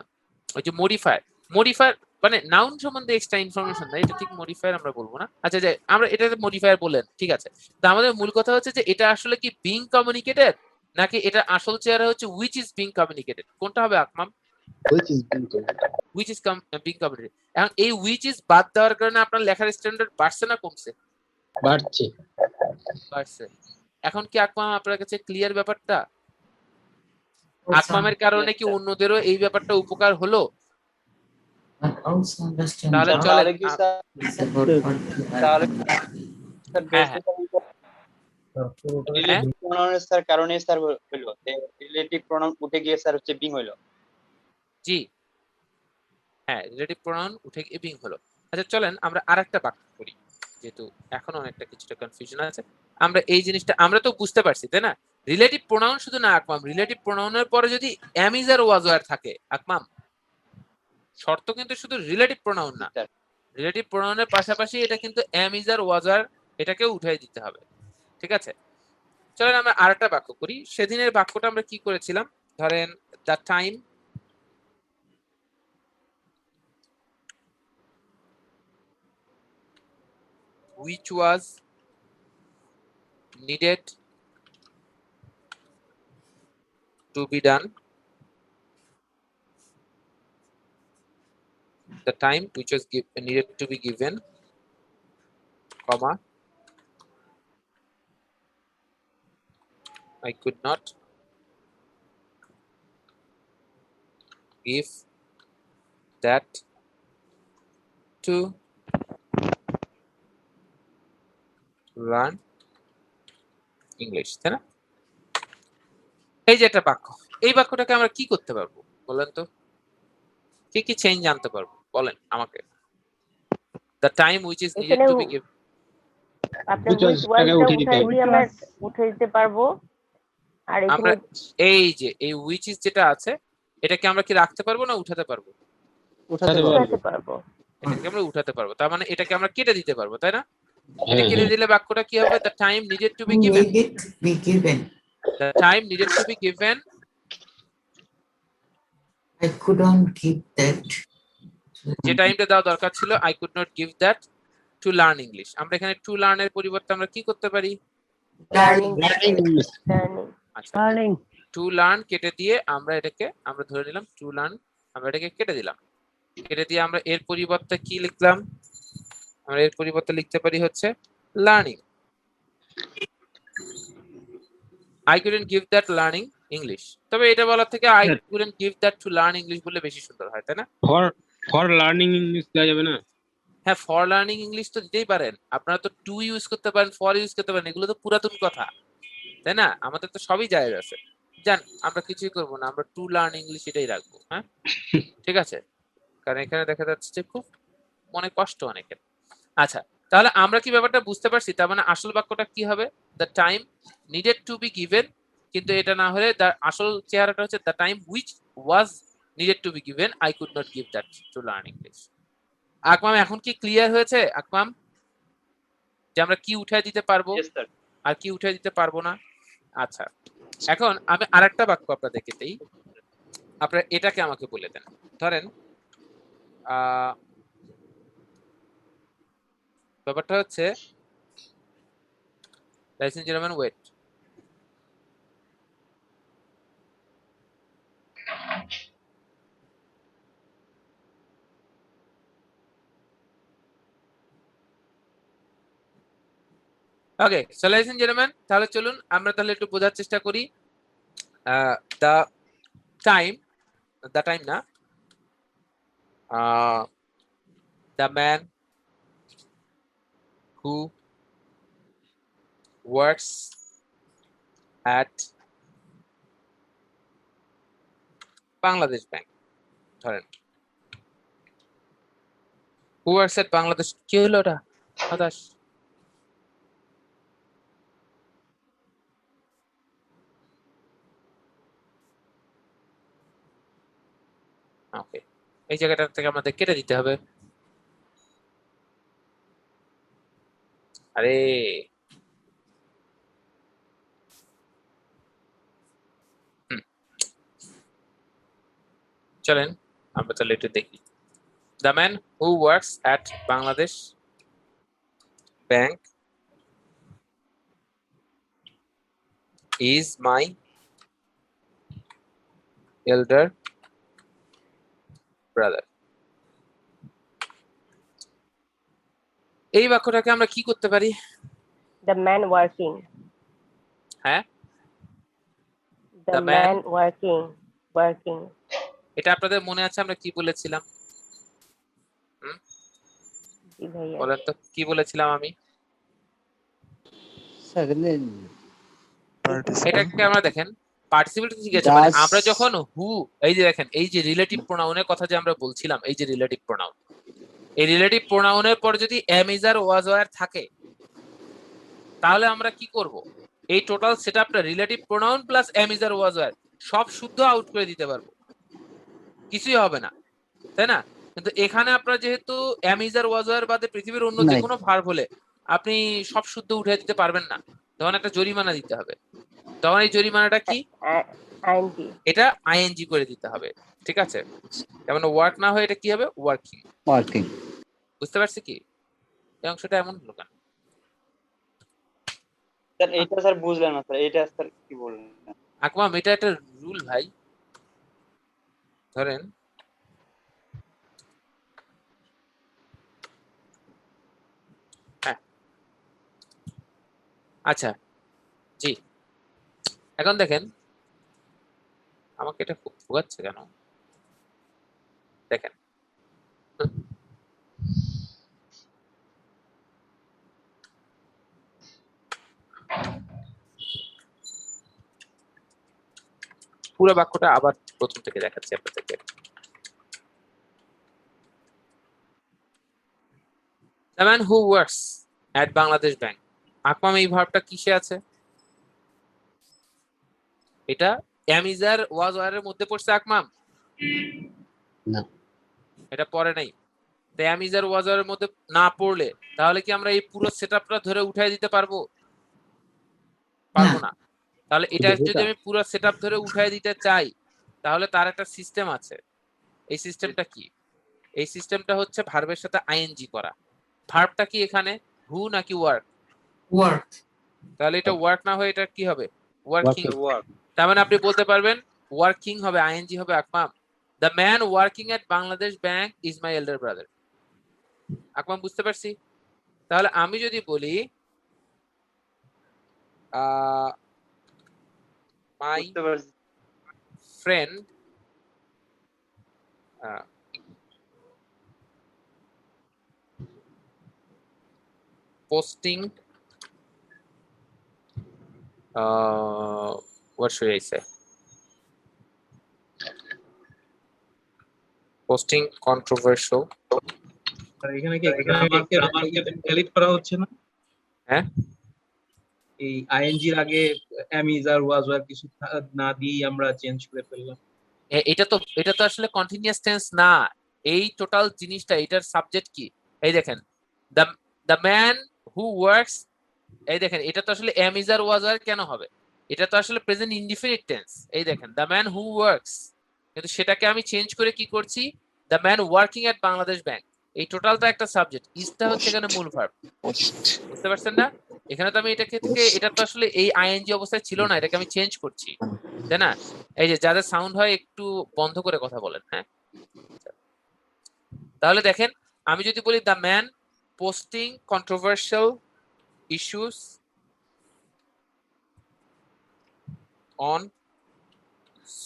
ওই যে মডিফায়ার মানে নাউন সম্বন্ধে এক্সট্রা ইনফরমেশন না, এটা ঠিক মডিফায়ার আমরা বলবো না। আচ্ছা, যে আমরা এটাতে মডিফায়ার বলেন, ঠিক আছে। তো আমাদের মূল কথা হচ্ছে যে এটা আসলে কি বিং কমিউনিকেটেড নাকি এটা আসল চেহারা হচ্ছে হুইচ ইজ বিং কমিউনিকেটেড, কোনটা হবে আকমাম? Which is being communicated. এখন এই হুইচ ইজ বাদ দেওয়ার কারণে আপনার লেখার স্ট্যান্ডার্ড বাড়ছে না কমছে? বাড়ছে। এখন কি আকমাম আপনার কাছে ক্লিয়ার ব্যাপারটা? আকমামের কারণে কি অন্যদেরও এই ব্যাপারটা উপকার হলো? তাহলে চলে স্যার কারণে স্যার হলো রিলেটিভ প্রোনাউন উঠে গিয়ে স্যার হচ্ছে বিং হলো। জি হ্যাঁ, রিলেটিভ প্রোনাউন উঠে গিয়ে বিং হলো। আচ্ছা চলেন আমরা আরেকটা বাক্য করি, যেহেতু এখন অনেকটা কিছুটা কনফিউশন আছে। আমরা এই জিনিসটা আমরা তো বুঝতে পারছি, তাই না? রিলেটিভ প্রোনাউন শুধু না আকমাম, রিলেটিভ প্রোনাউনের পরে যদি এম, ইজ আর ওয়াজ আর থাকে আকমাম, শর্ত কিন্তু শুধু রিলেটিভ প্রোনাউন না, রিলেটিভ প্রোনাউনের পাশাপাশি এটা কিন্তু এম, ইজ আর ওয়াজ আর এটাকেও উঠাই দিতে হবে, ঠিক আছে? চলেন আমরা আরেকটা বাক্য করি। সেদিনের বাক্যটা আমরা কি করেছিলাম? ধরেন the time which was needed to be done, the time which was needed to be given, comma, I could not give that to learn English, তাই না? এই যে একটা বাক্য, এই বাক্যটাকে আমরা কি করতে পারবো বলেন তো? কি কি চেঞ্জ আনতে পারবো বলেন আমাকে? The time which is needed to be given, আপনি which was আমরা উঠে দিতে পারবো। আর আমরা এখানে এই যে এই which is যেটা আছে এটাকে আমরা কি রাখতে পারবো না উঠাতে পারবো? উঠাতে পারবো। এটাকে আমরা উঠাতে পারবো, তার মানে এটাকে আমরা কেটে দিতে পারবো, তাই না? এটা কেটে দিলে বাক্যটা কি হবে? The time needed to be given, the time needed to be given, I couldn't give that. যে টাইমটা দেওয়া দরকার ছিল I could not give that to learn English। আমরা এখানে to learn এর পরিবর্তে আমরা কি করতে পারি? লার্নিং। to learn কেটে দিয়ে আমরা এটাকে আমরা ধরে নিলাম to learn, আমরা এটাকে কেটে দিলাম। কেটে দিয়ে আমরা এর পরিবর্তে কি লিখলাম? আমরা এর পরিবর্তে লিখতে পারি হচ্ছে learning. I couldn't give that learning English। তবে এটা বলার থেকে I couldn't give that to learn English বললে বেশি সুন্দর হয়, তাই না? ফর লার্নিং ইংলিশ দেওয়া যাবে না? হ্যাঁ, ফর লার্নিং ইংলিশ তো দিতেই পারেন আপনারা, তো টু ইউজ করতে পারেন, ফর ইউজ করতে পারেন, এগুলো তো পুরাতন কথা, তাই না? আমাদের তো সবই জায়েজ আছে। জান আমরা কিছুই করবো না, আমরা টু লার্ন ইংলিশ এটাই রাখবো। হ্যাঁ ঠিক আছে, কারণ এখানে দেখা যাচ্ছে যে খুব মনে কষ্ট অনেকের। আচ্ছা তাহলে আমরা কি ব্যাপারটা বুঝতে পারছি? তার মানে আসল বাক্যটা কি হবে? The time needed to be given, কিন্তু এটা না হলে আসল চেহারাটা হচ্ছে the time which was needed to be given, I could not give that to learn English. আকমাম এখন কি ক্লিয়ার হয়েছে আকমাম যে আমরা কি উঠায় দিতে পারবো আর কি উঠায় দিতে পারবো না? আচ্ছা এখন আমি আরেকটা বাক্য আপনাদেরকে দেই, আপনারা এটাকে আমাকে বলে দেন। ধরেন ব্যাপারটা হচ্ছে ladies and gentlemen wait, okay so ladies and gentlemen তাহলে চলুন আমরা তাহলে একটু বোঝার চেষ্টা করি। the টাইম, দ্য টাইম না, the man who works at Bangladesh bank, ধরেন হু ওয়ার্কস অ্যাট বাংলাদেশ, কি হলো ওটা হতাশ? ওকে, এই জায়গাটা থেকে আমাদের কেটে দিতে হবে। আরে চলেন আমরা তাহলে একটু দেখি। The man who works at Bangladesh bank is my elder brother. এই বাক্যটাকে আমরা কি করতে পারি? দ্য ম্যান ওয়ার্কিং, হ্যাঁ, দ্য ম্যান ওয়ার্কিং, ওয়ার্কিং। এটা আপনাদের মনে আছে আমরা কি বলেছিলাম? জি ভাইয়া, বলেন তো কি বলেছিলাম আমি? এটাকে আমরা দেখেন পার্টিসিপেল ঠিক আছে, মানে আমরা যখন হু, এই যে দেখেন এই যে রিলেটিভ প্রোনাউনের কথা যে আমরা বলছিলাম, এই যে রিলেটিভ প্রোনাউন, এই রিলেটিভ প্রোনাউনের পর যদি am is are was were থাকে তাহলে আমরা কি করব? এই টোটাল সেটআপটা relative pronoun plus am is are was were সব শুদ্ধ আউট করে দিতে পারবো, কিছুই হবে না, তাই না? কিন্তু এখানে আপনারা যেহেতু am is are was were বাদে পৃথিবীর অন্য যে কোনো ভার্ব হলে আপনি সব শুদ্ধ উঠে দিতে পারবেন না, তখন একটা জরিমানা দিতে হবে। তখন এই জরিমানাটা কি? আইএনজি, এটা আইএনজি করে দিতে হবে, ঠিক আছে? যেমন ওয়ার্ক না হয় এটা কি হবে? ওয়ার্কিং। ওয়ার্কিং, বুঝতে পারছি কি এই অংশটা এমন হলো কেন? স্যার এইটা স্যার বুঝলাম না স্যার, এইটা স্যার কি বললেন? আকমাম এটা একটা রুল ভাই, ধরেন হ্যাঁ আচ্ছা জি, এখন দেখেন আমাকে এটা ভোগাচ্ছে কেন, দেখেন পুরো বাক্যটা আবার প্রথম থেকে দেখাচ্ছি আপনাদেরকে। The man who works at Bangladesh Bank, আকমাম এই ভার্বটা কিসে আছে? এটা am is R was were এর মধ্যে পড়ছে আকমাম? না, এটা পড়ে নাই। তো am is R was were এর মধ্যে না পড়লে তাহলে কি আমরা এই পুরো সেটআপটা ধরে উঠাই দিতে পারবো? পারবো না। তাহলে এটা যদি আমি পুরো সেটআপ ধরে উঠাই দিতে চাই তাহলে তার একটা সিস্টেম আছে। এই সিস্টেমটা কি? এই সিস্টেমটা হচ্ছে ভার্বের সাথে আইএনজি করা। ভার্বটা কি এখানে হু নাকি ওয়ার্ক? ওয়ার্ক, তাহলে এটা ওয়ার্ক না হয়ে এটা কি হবে? ওয়ার্কিং। ওয়ার্ক, তার মানে আপনি বলতে পারবেন ওয়ার্কিং হবে আইএনজি হবে আকমাম। The man working at Bangladesh bank is my elder brother. আকমাম বুঝতে পারছি? তাহলে আমি যদি বলি my friend posting what should I say, posting controversial, এখানে কি গ্রামারকে ভ্যালিড করা হচ্ছে না? হ্যাঁ এই আইএনজির আগে am is are was were কিছু না দিয়ে আমরা চেঞ্জ করে ফেললাম। এটা তো আসলে কন্টিনিউয়াস টেন্স না, এই টোটাল জিনিসটা এটার সাবজেক্ট কি? এই দেখেন দ্য ম্যান হু ওয়ার্কস, এই দেখেন এটা তো আসলে এম ইজ আর ওয়াজ আর কেন হবে? এটা তো আসলে প্রেজেন্ট ইনডিফিনিট টেন্স। এই দেখেন দ্য ম্যান হু ওয়ার্কস, কিন্তু সেটাকে আমি চেঞ্জ করে কি করছি? The man working at Bangladesh bank. এই টোটালটা একটা সাবজেক্ট, ইজটা হচ্ছে এখানে মূল ভার্ব। বুঝতে পারছেন না? এখানে তো আমি এটাকে থেকে এটা তো আসলে এই আইএনজি অবস্থায় ছিল না, এটাকে আমি চেঞ্জ করছি, তাই না? এই যে যাদের সাউন্ড হয় একটু বন্ধ করে কথা বলেন, হ্যাঁ? তাহলে দেখেন আমি যদি বলি the man posting controversial issues on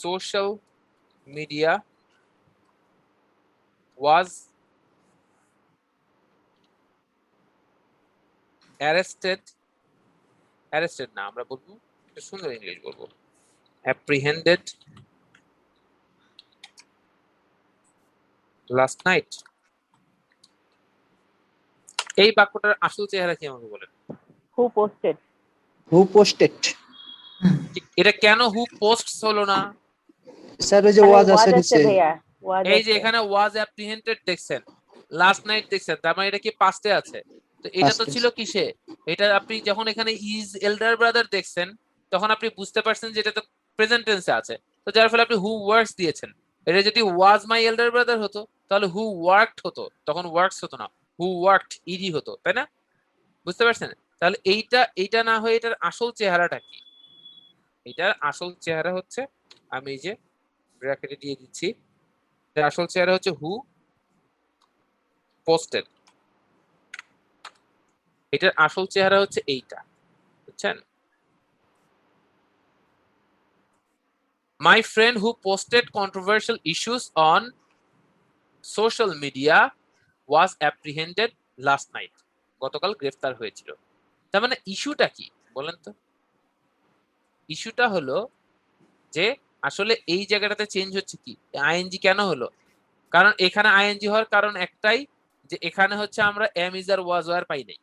social media was arrested না আমরা বলবো একটা সুন্দর ইংলিশ বলবো apprehended last night এই বাক্যটার আসল চেহারা কি আমাকে বলেন হু পোস্টেড হু পোস্টেড এটা কেন হু পোস্টস হলো না স্যার ওই যে ওয়াজ আছে নিচে ভাইয়া was এই যে আছে। এখানে ওয়াজ অ্যাপ্রিহেন্ডেড দেখছেন লাস্ট নাইট দেখছেন তার মানে এটা কি পাস্টে আছে তো এটা তো Past ছিল কিসে এটা আপনি যখন এখানে ইজ এল্ডার ব্রাদার দেখছেন তখন আপনি বুঝতে পারছেন যে এটা তো প্রেজেন্ট টেন্সে আছে তো যার ফলে আপনি হু ওয়ার্কস দিয়েছেন এটা যদি ওয়াজ মাই এল্ডার ব্রাদার হতো তাহলে হু ওয়ার্কড হতো তখন ওয়ার্কস হতো না হু ওয়ার্কড ইডি হতো তাই না বুঝতে পারছেন তাহলে এইটা না হয়ে এটার আসল চেহারাটা কি এটার আসল চেহারা হচ্ছে আমি এই যে ব্র্যাকেটে দিয়ে দিচ্ছি এটার আসল চেহারা হচ্ছে হু পোস্টেড এটার আসল চেহারা হচ্ছে এইটা বুঝছেন my friend who posted controversial issues on social media was apprehended last night গতকাল গ্রেফতার হয়েছিল তার মানে ইস্যুটা কি বলেন তো ইস্যুটা হলো যে আসলে এই জায়গাটাতে চেঞ্জ হচ্ছে কি আইএনজি কেন হলো কারণ এখানে আইএনজি হওয়ার কারণ একটাই যে এখানে হচ্ছে আমরা am is are was were পাই নাই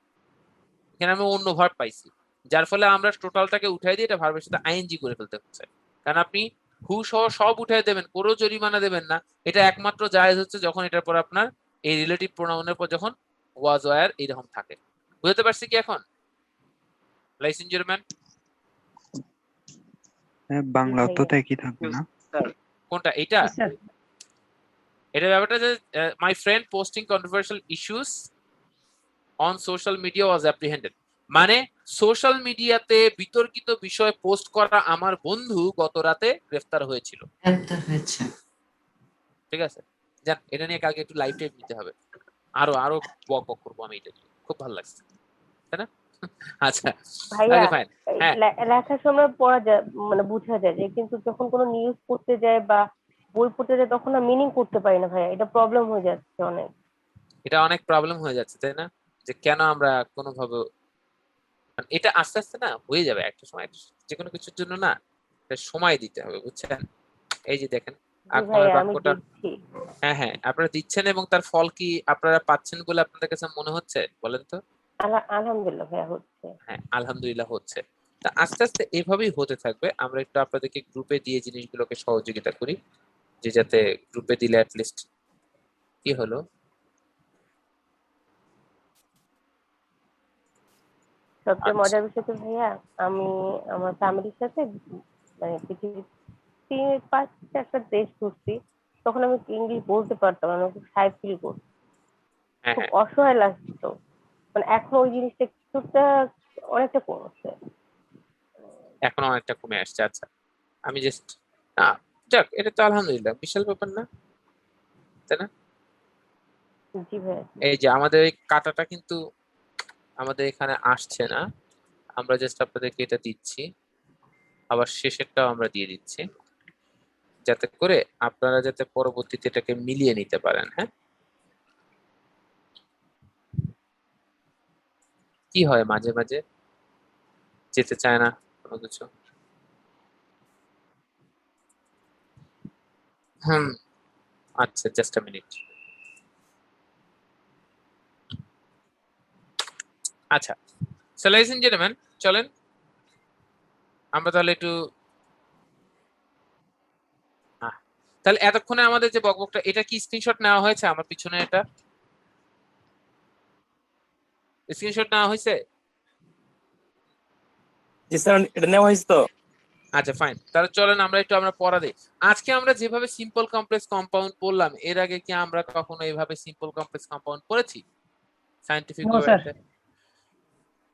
এখানে আমি অন্য ভার্ব পাইছি যার ফলে আমরা টোটালটাকে উঠাই দিয়ে এটা ভার্বের সাথে আইএনজি করে ফেলতে হচ্ছে কারণ আপনি হু সহ সব উঠাই দেবেন কোনো জরিমানা দেবেন না এটা একমাত্র জায়েজ হচ্ছে যখন এটার পর আপনার এই রিলেটিভ প্রোনাউনের পর যখন ওয়াজ ওয়ার এইরকম থাকে বুঝতে পারছি কি এখন লাইসেন্স জেন্টলম্যান বাংলা তো একই থাকবে না কোনটা এটা স্যার এটা ব্যাপারটা যে my friend posting controversial issues on social media was apprehended মানে সোশ্যাল মিডিয়াতে বিতর্কিত বিষয় পোস্ট করা আমার বন্ধু গত রাতে গ্রেফতার হয়েছিল ঠিক আছে যান এটা নিয়ে কালকে একটু লাইভ টাইপ নিতে হবে আরো বক করবো আমি এটা নিয়ে। খুব ভালো লাগছে তাই না আচ্ছা ভাইয়া ওকে ফাইন হ্যাঁ লেখার সময় পড়া যায় মানে বোঝা যায় যে কিন্তু যখন কোনো নিউজ পড়তে যায় বা বই পড়তে যায় তখন না মিনিং করতে পারি না ভাইয়া এটা প্রবলেম হয়ে যাচ্ছে অনেক এটা অনেক প্রবলেম হয়ে যাচ্ছে তাই না যে কেন আমরা কোনোভাবে এটা আস্তে আস্তে না হয়ে যাবে একটা সময় যে কোনো কিছুর জন্য না এটা সময় দিতে হবে বুঝছেন এই যে দেখেন আপনার ভাইয়া আমি বাক্যটা দিচ্ছি হ্যাঁ আপনারা দিচ্ছেন এবং তার ফল কি আপনারা পাচ্ছেন বলে আপনাদের কাছে মনে হচ্ছে বলেন তো আলহামদুলিল্লাহ ভাইয়া হচ্ছে হ্যাঁ আলহামদুলিল্লাহ হচ্ছে তা আস্তে আস্তে এভাবেই হতে থাকবে আমরা একটু আপনাদেরকে গ্রুপে দিয়ে জিনিসগুলোকে সহযোগিতা করি যে যাতে গ্রুপে দিলে অ্যাটলিস্ট কি হলো সবচেয়ে আচ্ছা। মজার বিষয় তো ভাইয়া আমি আমার ফ্যামিলির সাথে মানে পৃথিবীর 3-5 দেশ ঘুরছি তখন আমি ইংলিশ বলতে পারতাম না, আমি খুব সাই ফিল করতাম হ্যাঁ খুব হ্যাঁ অসহায় লাগতো মানে এখন ওই জিনিসটা কিছুটা অনেকটা কমছে এখন অনেকটা কমে আসছে আচ্ছা আমি জাস্ট যাক এটা তো আলহামদুলিল্লাহ বিশাল ব্যাপার না তাই না জি ভাইয়া এই যে আমাদের এই কাটাটা কিন্তু আমাদের এখানে আসছে না আমরা জাস্ট আপনাদেরকে এটা দিচ্ছি আবার শেষেরটাও আমরা দিয়ে দিচ্ছি যাতে করে আপনারা যাতে পরবর্তীতে এটাকে মিলিয়ে নিতে পারেন হ্যাঁ কি হয় মাঝে মাঝে যেতে চায় না কোনো কিছু আচ্ছা জাস্ট আ মিনিট আচ্ছা সো লadies and gentlemen চলেন আমরা তাহলে একটু তাহলে এতক্ষণে আমাদের যে বকবকটা এটা কি স্ক্রিনশট নেওয়া হয়েছে আমার পিছনে এটা স্ক্রিনশট নেওয়া হয়েছে জি স্যার এটা নেওয়া হয়েছে তো আচ্ছা ফাইন তাহলে চলেন আমরা পড়া দিই আজকে আমরা যেভাবে সিম্পল কমপ্লেক্স কম্পাউন্ড পড়লাম এর আগে কি আমরা কখনো এইভাবে সিম্পল কমপ্লেক্স কম্পাউন্ড পড়েছি সায়েন্টিফিক ওয়েতে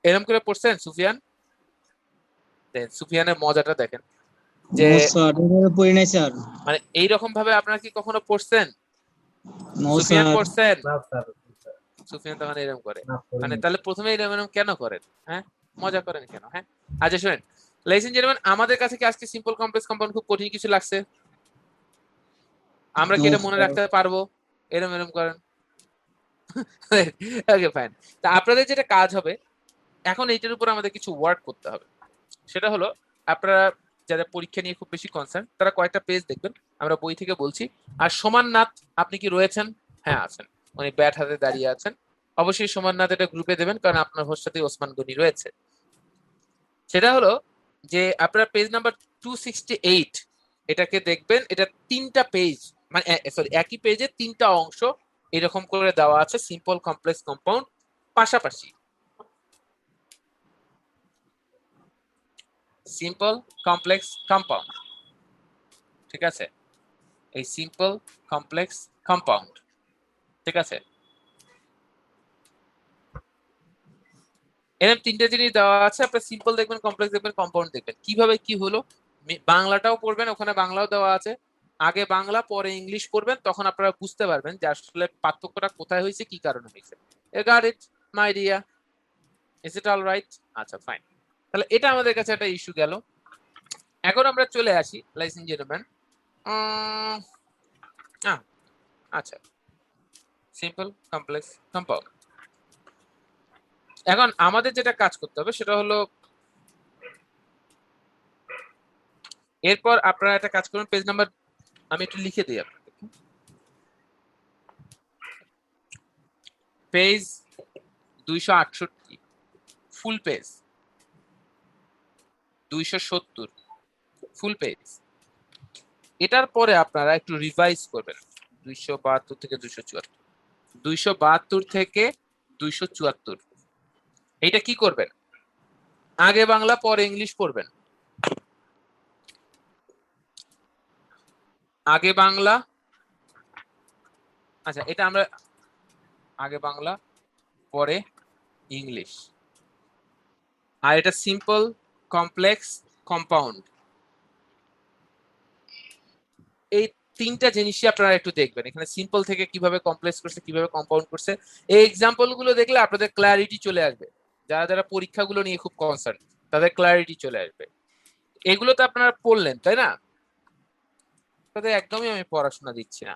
এরকম করে পড়ছেন সুফিয়ান দেন সুফিয়ানের মজাটা দেখেন যে স্যার এভাবে পড়ি নাই স্যার মানে এই রকম ভাবে আপনারা কি কখনো পড়ছেন সুফিয়ান পড়ছেন সুফিয়ান তখন এরকম করে মানে তাহলে প্রথমে এরকম কেন করেন হ্যাঁ মজা করেন কেন হ্যাঁ আচ্ছা শুনেন ladies and gentlemen আমাদের কাছে কি আজকে সিম্পল কমপ্লেক্স কম্পাউন্ড খুব কঠিন কিছু লাগছে আমরা কি এটা মনে রাখতে পারবো? এরম এরম করেন। Okay fine. তা আপনাদের যেটা কাজ হবে, এখন এইটার উপর আমাদের কিছু ওয়ার্ক করতে হবে। সেটা হলো, আপনারা যারা পরীক্ষা নিয়ে খুব বেশি কনসার্ন, তারা কয়েকটা পেজ দেখবেন, আমরা বই থেকে বলছি। আর সোমাননাথ, আপনি কি রয়েছেন? হ্যাঁ আছেন, উনি ব্যাট হাতে দাঁড়িয়ে আছেন। অবশ্যই সোমাননাথ এটা গ্রুপে দেবেন, কারণ আপনার হোস্টেতে ওসমান গনি রয়েছে। সেটা হলো যে আপনারা পেজ নাম্বার 268 এটাকে দেখবেন। এটা 3টা পেজ, মানে সরি, একই পেজে 3টা অংশ এরকম করে দেওয়া আছে, সিম্পল, কমপ্লেক্স, কম্পাউন্ড পাশাপাশি। সিম্পল, কমপ্লেক্স, কম্পাউন্ড, ঠিক আছে? এই সিম্পল, কমপ্লেক্স, কম্পাউন্ড, ঠিক আছে? এরকম 3টে জিনিস দেওয়া আছে। আপনি সিম্পল দেখবেন, কমপ্লেক্স দেখবেন, কম্পাউন্ড দেখবেন। কিভাবে কি হলো, বাংলাটাও পড়বেন, ওখানে বাংলাও দেওয়া আছে। আগে বাংলা পরে ইংলিশ পড়বেন, তখন আপনারা বুঝতে পারবেন যে আসলে পার্থক্যটা কোথায় হয়েছে, কি কারণে হয়েছে। Got it my dear? Is it all right? আচ্ছা ফাইন। তাহলে এটা আমাদের কাছে একটা ইস্যু গেল। এখন আমরা চলে আসি লাইস এন্ড জেন্টলম্যান, আচ্ছা, সিম্পল, কমপ্লেক্স, কম্পাউন্ড। এখন আমাদের যেটা কাজ করতে হবে সেটা হলো, এরপর আপনারা একটা কাজ করুন, পেজ নাম্বার আমি একটু লিখে দিই আপনাদের। Page 268 full page, 270 full page. এটার পরে আপনারা একটু রিভাইজ করবেন, 272 থেকে 274, 272 থেকে 274। এটা কি করবেন? আগে বাংলা পরে ইংলিশ পড়বেন। আগে বাংলা, আচ্ছা এটা আমরা আগে বাংলা পরে ইংলিশ। আর এটা সিম্পল, কমপ্লেক্স, কম্পাউন্ড। এই 3টা জিনিসই আপনারা একটু দেখবেন। এখানে সিম্পল থেকে কিভাবে কমপ্লেক্স করছে, কিভাবে কম্পাউন্ড করছে, এই এক্সাম্পল গুলো দেখলে আপনাদের ক্ল্যারিটি চলে আসবে। যারা যারা পরীক্ষাগুলো নিয়ে খুব কনসার্ন, তাদের ক্ল্যারিটি চলে আসবে। এগুলো তো আপনারা পড়লেন, তাই না? তাদের একদমই আমি পড়াশোনা দিচ্ছি না,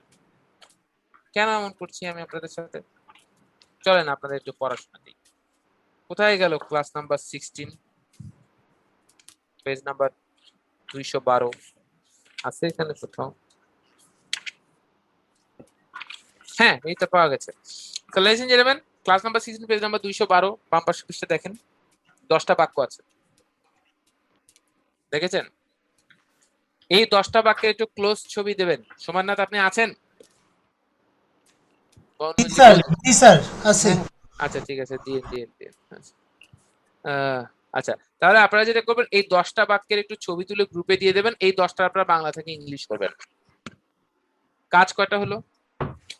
কেন এমন করছি আমি আপনাদের সাথে? চলেন আপনাদের একটু পড়াশোনা দিই। কোথায় গেল ক্লাস নাম্বার 16, পেজ নাম্বার 212 আছে এখানে কোথাও? হ্যাঁ, এই তো পাওয়া গেছে। তো ladies and gentleman, class number 16 page number 212, বাম পাশের পৃষ্ঠা দেখেন, 10টা বাক্য আছে, দেখেছেন? এই 10টা বাক্যে একটু ক্লোজ ছবি দেবেন। সোমাননাথ, আপনি আছেন? জি স্যার আছে। আচ্ছা ঠিক আছে, দিয়ে। আচ্ছা, তাহলে আপনারা যেটা করবেন, এই 10টা বাক্যের একটু ছবি তুলে গ্রুপে দিয়ে দেবেন। এই 10টা আপনারা বাংলা থেকে ইংলিশ করবেন। কাজ কয়টা হলো?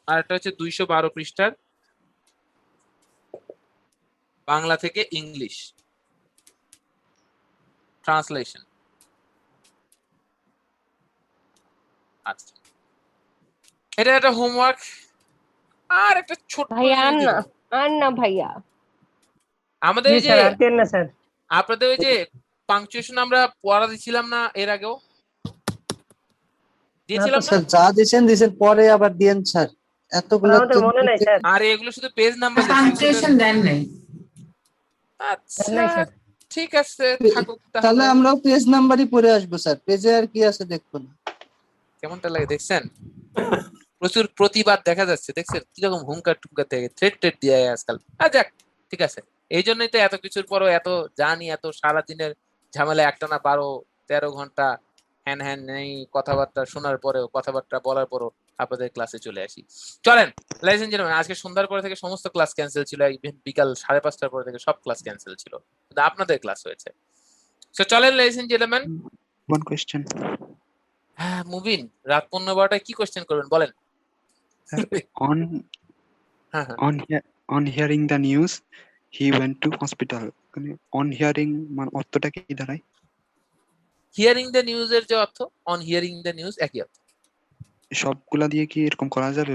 আর একটা হচ্ছে 212 পৃষ্ঠার বাংলা থেকে ইংলিশ ট্রান্সলেশন। আচ্ছা, এটা একটা হোমওয়ার্ক। আর একটা ছোট ভাইয়া আর না ভাইয়া, আমাদের এই যে না স্যার, আপনাদের ওই যে পাংচুয়েশন আমরা পড়া দিছিলাম না এর আগেও? দিয়েছিলাম না স্যার? যা দিয়েছেন পরে আবার দিয়েন স্যার, এতগুলো আমাদের মনে নাই স্যার। আর এগুলো শুধু পেজ নাম্বার পাংচুয়েশন দেন নাই। আচ্ছা ঠিক আছে, থাকুক তাহলে আমরাও পেজ নাম্বারই পড়ে আসবো স্যার, পেজে আর কি আছে দেখুন। কেমনটা লাগে দেখছেন? প্রচুর প্রতিবাদ দেখা যাচ্ছে, দেখছেন কিরকম হুঙ্কার টুঙ্কার থেকে থ্রেট দিয়ে আজকাল। যাক ঠিক আছে, এই জন্যই তো এত কিছুর পরও এত জানি, এত সারাদিনের ঝামেলা, একটানা 12-13 ঘন্টা হ্যান নেই কথাবার্তা শোনার পরেও, কথাবার্তা বলার পরও আপনাদের ক্লাসে চলে আসি। চলেন লেডিস এন্ড জেন্টলম্যান, আজকে সন্ধ্যার পরে থেকে সমস্ত ক্লাস ক্যান্সেল ছিল, বিকাল 5:30টার পরে থেকে সব ক্লাস ক্যান্সেল ছিল, কিন্তু আপনাদের ক্লাস হয়েছে। সো চলেন ladies and gentleman, One question. হ্যাঁ মুবিন, রাত 15-12টায় কি কোশ্চেন করবেন বলেন? On hearing the news, he went to hospital. On hearing মানে অর্থটা কি দাঁড়ায়? হিয়ারিং দ্য নিউজ এর যে অর্থ, অন হিয়ারিং দ্য নিউজ একই অর্থ। সবগুলা দিয়ে কি এরকম করা যাবে?